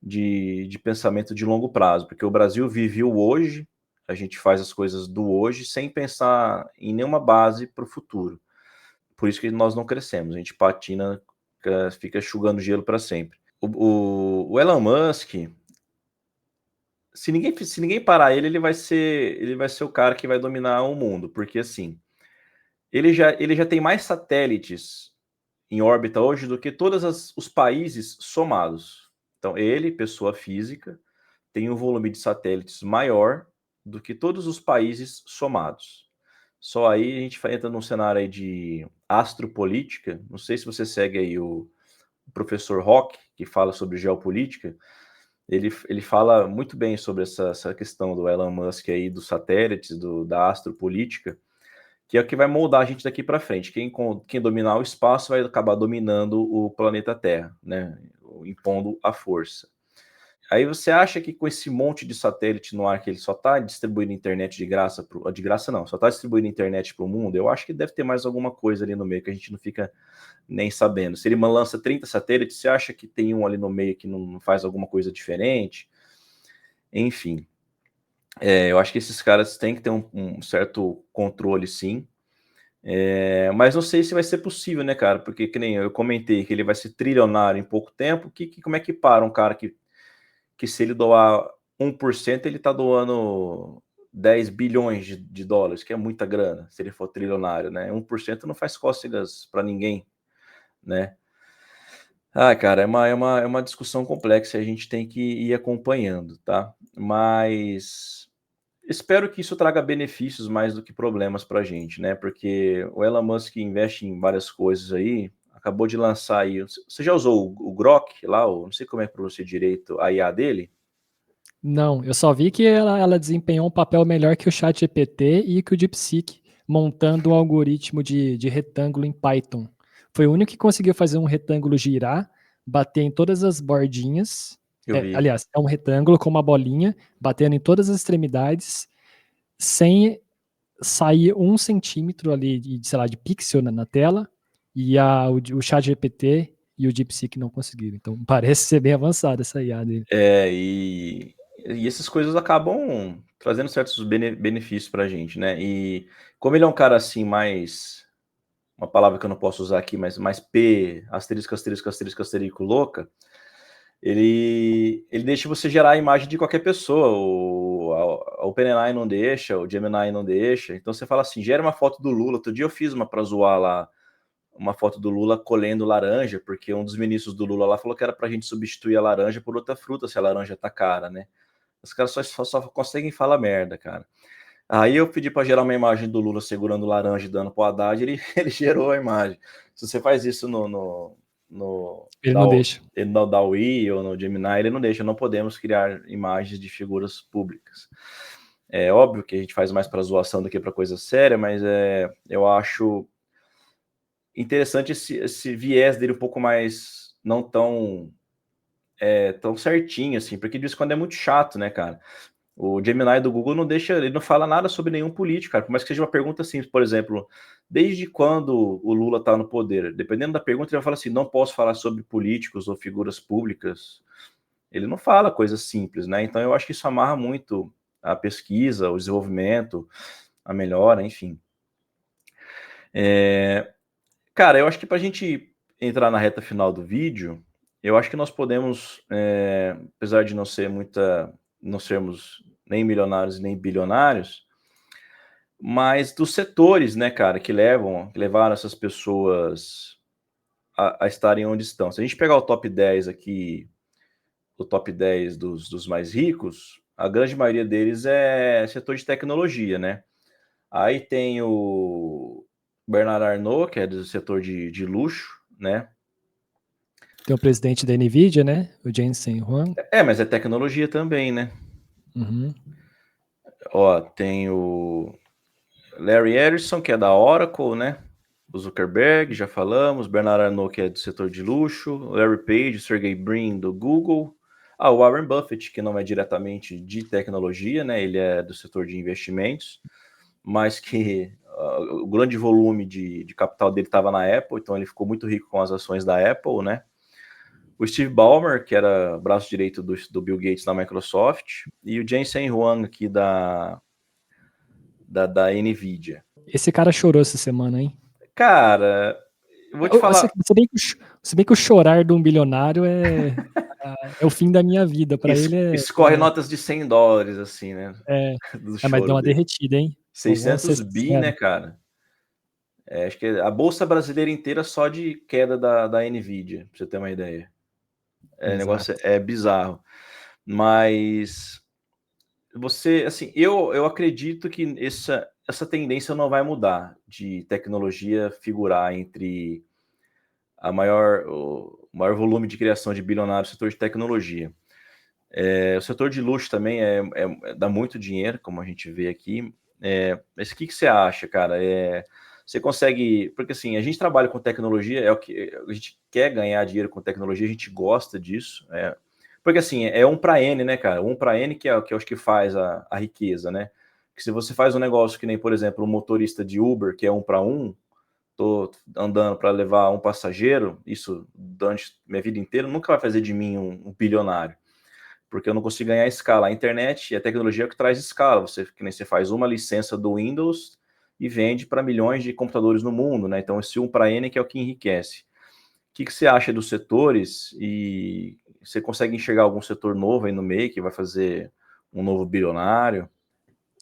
de pensamento de longo prazo, porque o Brasil vive o hoje, a gente faz as coisas do hoje sem pensar em nenhuma base para o futuro. Por isso que nós não crescemos, a gente patina, fica enxugando gelo para sempre. O Elon Musk, se ninguém parar ele vai ser o cara que vai dominar o mundo, porque assim, ele já tem mais satélites em órbita hoje do que todos os países somados. Então, ele, pessoa física, tem um volume de satélites maior do que todos os países somados. Só aí a gente entra num cenário aí de astropolítica. Não sei se você segue aí o professor Rock, que fala sobre geopolítica. Ele fala muito bem sobre essa questão do Elon Musk aí, dos satélites, da astropolítica, que é o que vai moldar a gente daqui para frente. Quem dominar o espaço vai acabar dominando o planeta Terra, né? Impondo a força. Aí você acha que com esse monte de satélite no ar que ele só está distribuindo internet de graça, de graça não, só está distribuindo internet para o mundo, eu acho que deve ter mais alguma coisa ali no meio que a gente não fica nem sabendo. Se ele lança 30 satélites, você acha que tem um ali no meio que não faz alguma coisa diferente? Enfim, eu acho que esses caras têm que ter um certo controle, sim. Mas não sei se vai ser possível, né, cara? Porque, que nem eu comentei, que ele vai ser trilionário em pouco tempo. Como é que para um cara que se ele doar 1%, ele tá doando 10 bilhões de dólares, que é muita grana, se ele for trilionário, né? 1% não faz cócegas para ninguém, né? Cara, é uma discussão complexa, a gente tem que ir acompanhando, tá? Mas espero que isso traga benefícios mais do que problemas para a gente, né? Porque o Elon Musk investe em várias coisas aí, acabou de lançar aí. Você já usou o Grok lá? Não sei como é que pronuncia direito a IA dele? Não, eu só vi que ela desempenhou um papel melhor que o ChatGPT e que o DeepSeek, montando um algoritmo de retângulo em Python. Foi o único que conseguiu fazer um retângulo girar, bater em todas as bordinhas. Eu vi. Aliás, é um retângulo com uma bolinha, batendo em todas as extremidades, sem sair 1 centímetro ali sei lá, de pixel na tela, e o ChatGPT e o DeepSeek não conseguiram. Então, parece ser bem avançada essa IA dele. E essas coisas acabam trazendo certos benefícios pra gente, né? E como ele é um cara assim mais, uma palavra que eu não posso usar aqui, mas mais P, asterisco, asterisco, asterisco, asterisco, louca, ele deixa você gerar a imagem de qualquer pessoa. A OpenAI não deixa, o Gemini não deixa. Então você fala assim, gera uma foto do Lula. Outro dia eu fiz uma pra zoar lá, uma foto do Lula colhendo laranja, porque um dos ministros do Lula lá falou que era pra gente substituir a laranja por outra fruta, se a laranja tá cara, né? Os caras só conseguem falar merda, cara. Aí eu pedi para gerar uma imagem do Lula segurando laranja e dando pro Haddad, ele gerou a imagem. Se você faz isso ele não deixa. No DALL-E ou no Gemini, ele não deixa. Não podemos criar imagens de figuras públicas. É óbvio que a gente faz mais para zoação do que para coisa séria, mas eu acho interessante esse viés dele um pouco mais não tão certinho, assim, porque de vez em quando é muito chato, né, cara? O Gemini do Google não deixa, ele não fala nada sobre nenhum político, cara, por mais que seja uma pergunta simples, por exemplo, desde quando o Lula está no poder? Dependendo da pergunta, ele vai falar assim, não posso falar sobre políticos ou figuras públicas. Ele não fala coisas simples, né? Então eu acho que isso amarra muito a pesquisa, o desenvolvimento, a melhora, enfim. Cara, eu acho que para a gente entrar na reta final do vídeo, eu acho que nós podemos, apesar de não sermos nem milionários nem bilionários, mas dos setores, né, cara, que levaram essas pessoas a estarem onde estão. Se a gente pegar o top 10 aqui, o top 10 dos mais ricos, a grande maioria deles é setor de tecnologia, né? Aí tem o Bernard Arnault, que é do setor de luxo, né? Tem o presidente da NVIDIA, né? O Jensen Huang. Mas é tecnologia também, né? Uhum. Ó, tem o Larry Ellison, que é da Oracle, né? O Zuckerberg, já falamos. Bernard Arnault, que é do setor de luxo. Larry Page, Sergey Brin, do Google. O Warren Buffett, que não é diretamente de tecnologia, né? Ele é do setor de investimentos, mas que o grande volume de capital dele estava na Apple, então ele ficou muito rico com as ações da Apple, né? O Steve Ballmer, que era braço direito do Bill Gates na Microsoft, e o Jensen Huang aqui da NVIDIA. Esse cara chorou essa semana, hein? Cara, eu vou te falar... Se bem que o chorar de um bilionário É o fim da minha vida. Para ele Escorre notas de $100, assim, né? é, Do mas deu choro uma dele. derretida, hein? Vamos ser 600 bi, né, sinceros. cara? Acho que a bolsa brasileira inteira só de queda da Nvidia, pra você ter uma ideia. O negócio Exato. é bizarro. Mas você, assim, eu acredito que essa tendência não vai mudar de tecnologia figurar entre o maior volume de criação de bilionários no setor de tecnologia. O setor de luxo também dá muito dinheiro, como a gente vê aqui. Mas o que você acha, cara? Você consegue. Porque assim, a gente trabalha com tecnologia, é o que a gente quer ganhar dinheiro com tecnologia, a gente gosta disso. Porque assim, é um para N, né, cara? Um para N que é o que eu acho que faz a riqueza, né? Que se você faz um negócio que nem, por exemplo, um motorista de Uber, que é um para um, tô andando para levar um passageiro, isso durante minha vida inteira, nunca vai fazer de mim um bilionário, porque eu não consigo ganhar escala. A internet e a tecnologia é o que traz escala. Que nem você faz uma licença do Windows e vende para milhões de computadores no mundo, né? Então, esse 1 para N que é o que enriquece. O que você acha dos setores e você consegue enxergar algum setor novo aí no meio que vai fazer um novo bilionário?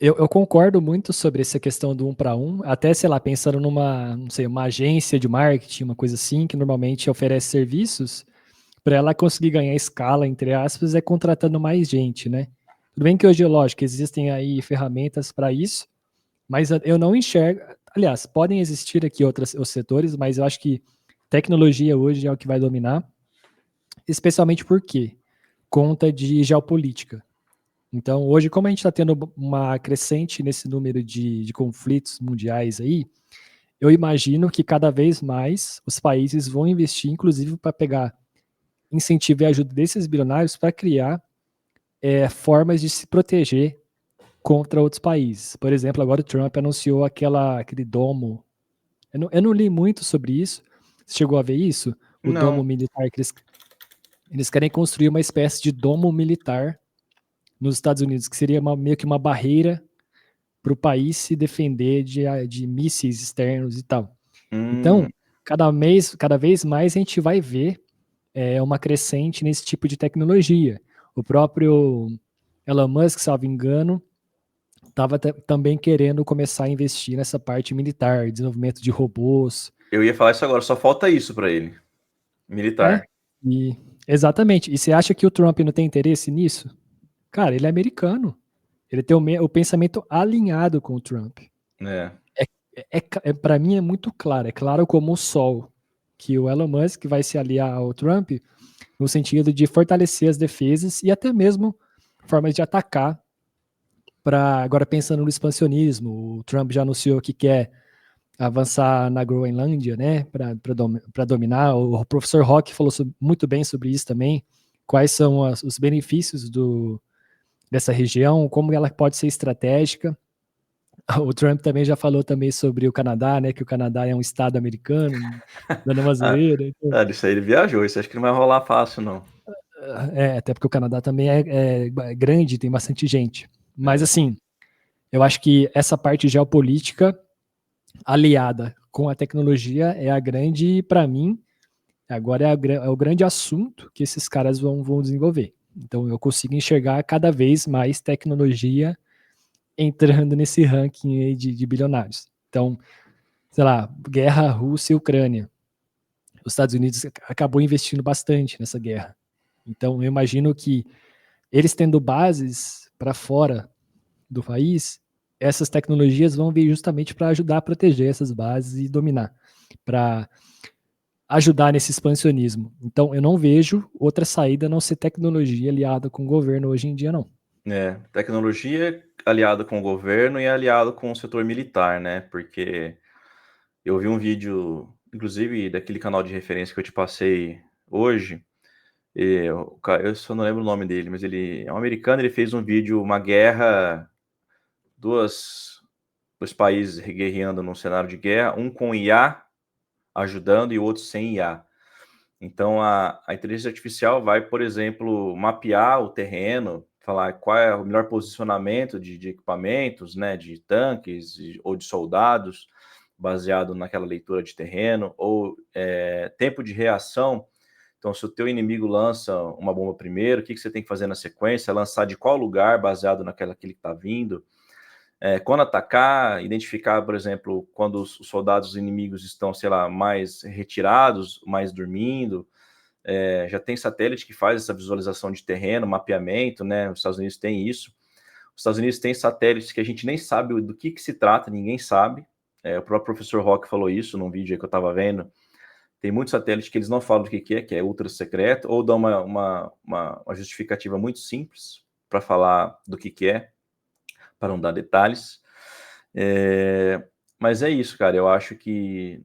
Eu concordo muito sobre essa questão do 1 para 1, até, sei lá, pensando numa, não sei, uma agência de marketing, uma coisa assim, que normalmente oferece serviços, para ela conseguir ganhar escala, entre aspas, é contratando mais gente, né? Tudo bem que hoje, lógico, existem aí ferramentas para isso, mas eu não enxergo. Aliás, podem existir aqui os setores, mas eu acho que tecnologia hoje é o que vai dominar, especialmente porque conta de geopolítica. Então, hoje, como a gente está tendo uma crescente nesse número de conflitos mundiais aí, eu imagino que cada vez mais os países vão investir, inclusive, para pegar incentivo e ajuda desses bilionários para criar formas de se proteger contra outros países. Por exemplo, agora o Trump anunciou aquele domo. Eu não li muito sobre isso. Você chegou a ver isso? O domo Não. militar que eles querem construir uma espécie de domo militar nos Estados Unidos, que seria meio que uma barreira para o país se defender de mísseis externos e tal. Então, Hum, cada vez mais a gente vai ver uma crescente nesse tipo de tecnologia. O próprio Elon Musk, salvo engano, estava também querendo começar a investir nessa parte militar, desenvolvimento de robôs. eu ia falar isso agora, só falta isso para ele, É, militar. e exatamente. E você acha que o Trump não tem interesse nisso? Cara, ele é americano. Ele tem o pensamento alinhado com o Trump. É. Para mim é muito claro, é claro como o sol, que o Elon Musk vai se aliar ao Trump no sentido de fortalecer as defesas e até mesmo formas de atacar. Agora pensando no expansionismo, o Trump já anunciou que quer avançar na Groenlândia, né, para dominar. O professor Rock falou muito bem sobre isso também. Quais são os benefícios dessa região, como ela pode ser estratégica. O Trump também já falou também sobre o Canadá, né? Que o Canadá é um estado americano, dando uma Ah, zoeira. Então, isso aí ele viajou, isso acho que não vai rolar fácil, não. até porque o Canadá também é grande, tem bastante gente. Mas É. assim, eu acho que essa parte geopolítica aliada com a tecnologia é a grande, para mim, agora é o grande assunto que esses caras vão desenvolver. Então eu consigo enxergar cada vez mais tecnologia entrando nesse ranking aí de bilionários. Então, sei lá, guerra Rússia e Ucrânia. Os Estados Unidos acabou investindo bastante nessa guerra. Então, eu imagino que eles tendo bases para fora do país, essas tecnologias vão vir justamente para ajudar a proteger essas bases e dominar, para ajudar nesse expansionismo. Então, eu não vejo outra saída a não ser tecnologia aliada com o governo hoje em dia, não. Tecnologia aliado com o governo e aliado com o setor militar, né? Porque eu vi um vídeo, inclusive, daquele canal de referência que eu te passei hoje. Eu só não lembro o nome dele, mas ele é um americano. Ele fez um vídeo, uma guerra, dois países guerreando num cenário de guerra, um com IA ajudando e o outro sem IA. Então, a inteligência artificial vai, por exemplo, mapear o terreno, falar qual é o melhor posicionamento de equipamentos, né, de tanques ou de soldados, baseado naquela leitura de terreno, ou tempo de reação. Então, se o teu inimigo lança uma bomba primeiro, o que você tem que fazer na sequência? Lançar de qual lugar, baseado naquele que está vindo. Quando atacar, identificar, por exemplo, quando os soldados inimigos estão, sei lá, mais retirados, mais dormindo. Já tem satélite que faz essa visualização de terreno, mapeamento, né? Os Estados Unidos têm isso. Os Estados Unidos têm satélites que a gente nem sabe do que se trata, ninguém sabe. O próprio professor Rock falou isso num vídeo aí que eu estava vendo. Tem muitos satélites que eles não falam do que é ultra secreto, ou dão uma justificativa muito simples para falar do que é, para não dar detalhes. Mas é isso, cara. Eu acho que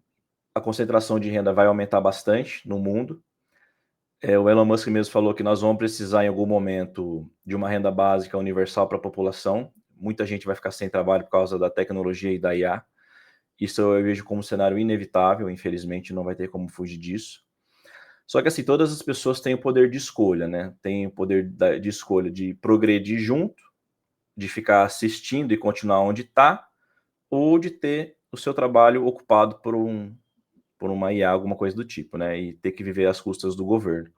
a concentração de renda vai aumentar bastante no mundo. O Elon Musk mesmo falou que nós vamos precisar em algum momento de uma renda básica universal para a população. Muita gente vai ficar sem trabalho por causa da tecnologia e da IA. Isso eu vejo como um cenário inevitável, infelizmente não vai ter como fugir disso. Só que assim, todas as pessoas têm o poder de escolha, né? Tem o poder de escolha de progredir junto, de ficar assistindo e continuar onde está, ou de ter o seu trabalho ocupado por uma IA, alguma coisa do tipo, né? E ter que viver às custas do governo.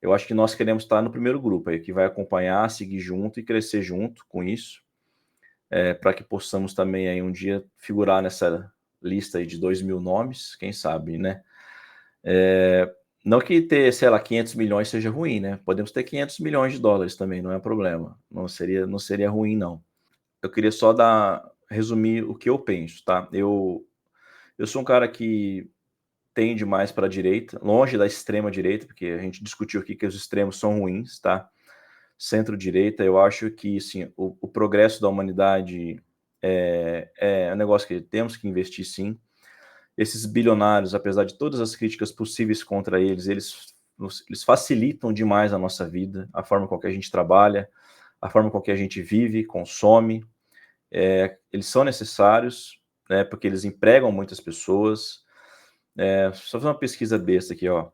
Eu acho que nós queremos estar no primeiro grupo aí, que vai acompanhar, seguir junto e crescer junto com isso, para que possamos também aí um dia figurar nessa lista aí de 2.000 nomes, quem sabe, né? Não que ter, sei lá, 500 milhões seja ruim, né? Podemos ter 500 milhões de dólares também, não é problema. Não seria ruim, não. Eu queria só resumir o que eu penso, tá? Eu sou um cara que tende mais para a direita, longe da extrema direita, porque a gente discutiu aqui que os extremos são ruins, tá? Centro-direita, eu acho que, sim, o progresso da humanidade é um negócio que temos que investir, sim. Esses bilionários, apesar de todas as críticas possíveis contra eles facilitam demais a nossa vida, a forma com que a gente trabalha, a forma com que a gente vive, consome. Eles são necessários, né, porque eles empregam muitas pessoas. Só fazer uma pesquisa besta aqui, ó.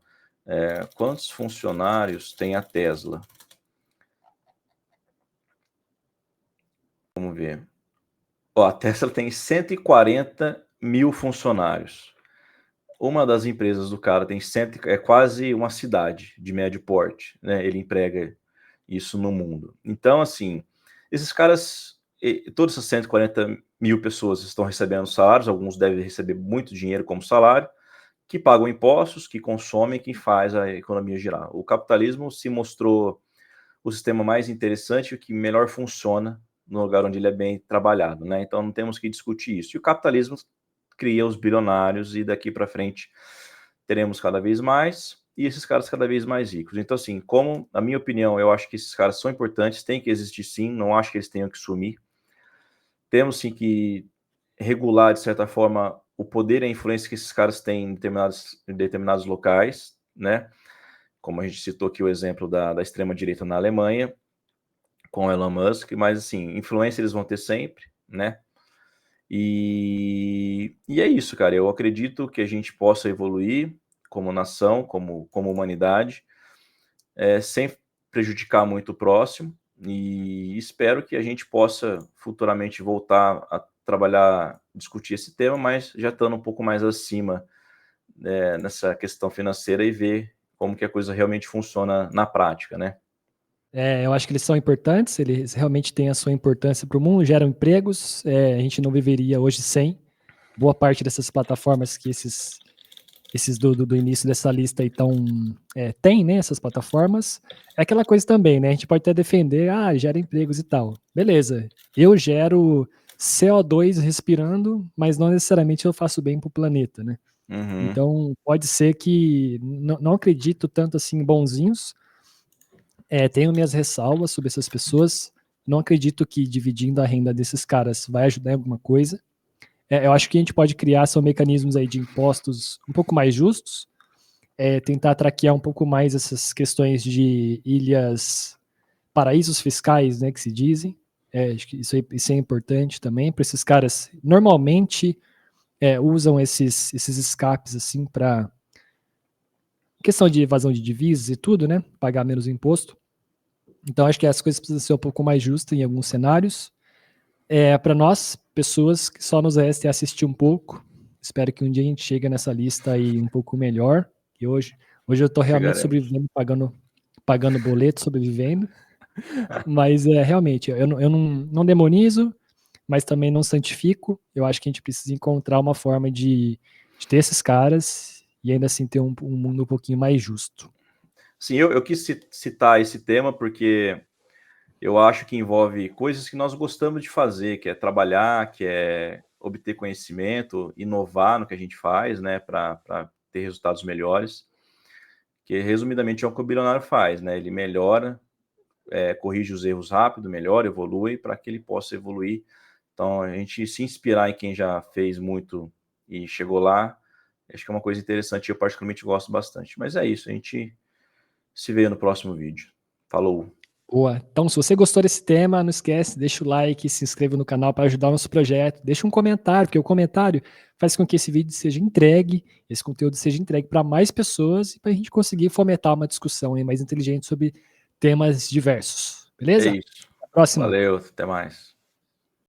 Quantos funcionários tem a Tesla? Vamos ver. Ó, a Tesla tem 140 mil funcionários. Uma das empresas do cara tem quase uma cidade de médio porte, né? Ele emprega isso no mundo. Então, assim, esses caras, todas essas 140 mil pessoas estão recebendo salários, alguns devem receber muito dinheiro como salário, que pagam impostos, que consomem, que faz a economia girar. O capitalismo se mostrou o sistema mais interessante e o que melhor funciona no lugar onde ele é bem trabalhado, né? Então não temos que discutir isso. E o capitalismo cria os bilionários e daqui para frente teremos cada vez mais e esses caras cada vez mais ricos. Então, assim, como, na minha opinião, eu acho que esses caras são importantes, tem que existir sim, não acho que eles tenham que sumir. Temos sim que regular, de certa forma, o poder e a influência que esses caras têm em determinados locais, né? Como a gente citou aqui o exemplo da extrema-direita na Alemanha, com Elon Musk, mas, assim, influência eles vão ter sempre, né? E é isso, cara. Eu acredito que a gente possa evoluir como nação, como humanidade, sem prejudicar muito o próximo, e espero que a gente possa futuramente voltar a trabalhar, discutir esse tema, mas já estando um pouco mais acima nessa questão financeira e ver como que a coisa realmente funciona na prática, né? Eu acho que eles são importantes, eles realmente têm a sua importância para o mundo, geram empregos, a gente não viveria hoje sem. Boa parte dessas plataformas que esses do início dessa lista aí tem, né, essas plataformas. É aquela coisa também, né, a gente pode até defender, gera empregos e tal. Beleza, eu gero CO2 respirando, mas não necessariamente eu faço bem para o planeta, né? Uhum. Então, pode ser que, não acredito tanto assim em bonzinhos, tenho minhas ressalvas sobre essas pessoas, não acredito que dividindo a renda desses caras vai ajudar em alguma coisa. Eu acho que a gente pode criar são mecanismos aí de impostos um pouco mais justos, tentar traquear um pouco mais essas questões de ilhas, paraísos fiscais, né, que se dizem. Acho que isso é importante também para esses caras. Normalmente usam esses escapes assim para questão de evasão de divisas e tudo, né, pagar menos imposto. Então acho que as coisas precisam ser um pouco mais justas em alguns cenários. Para nós, pessoas que só nos resta assistir um pouco. Espero que um dia a gente chegue nessa lista aí um pouco melhor que hoje. Hoje eu tô te realmente garanto. sobrevivendo, pagando boleto, sobrevivendo. Mas realmente, eu não demonizo, mas também não santifico. Eu acho que a gente precisa encontrar uma forma de ter esses caras e ainda assim ter um mundo um pouquinho mais justo. Sim, eu quis citar esse tema porque eu acho que envolve coisas que nós gostamos de fazer, que é trabalhar, que é obter conhecimento, inovar no que a gente faz, né, para ter resultados melhores. Que resumidamente é o que o bilionário faz, né? Ele melhora, corrige os erros rápido, melhora, evolui para que ele possa evoluir. Então, a gente se inspirar em quem já fez muito e chegou lá, acho que é uma coisa interessante, eu particularmente gosto bastante. Mas é isso, a gente se vê no próximo vídeo. Falou! Boa. Então, se você gostou desse tema, não esquece, deixa o like, se inscreva no canal para ajudar o nosso projeto, deixa um comentário, porque o comentário faz com que esse vídeo seja entregue, esse conteúdo seja entregue para mais pessoas e para a gente conseguir fomentar uma discussão mais inteligente sobre temas diversos. É Beleza? isso. Até a próxima. Valeu, até mais.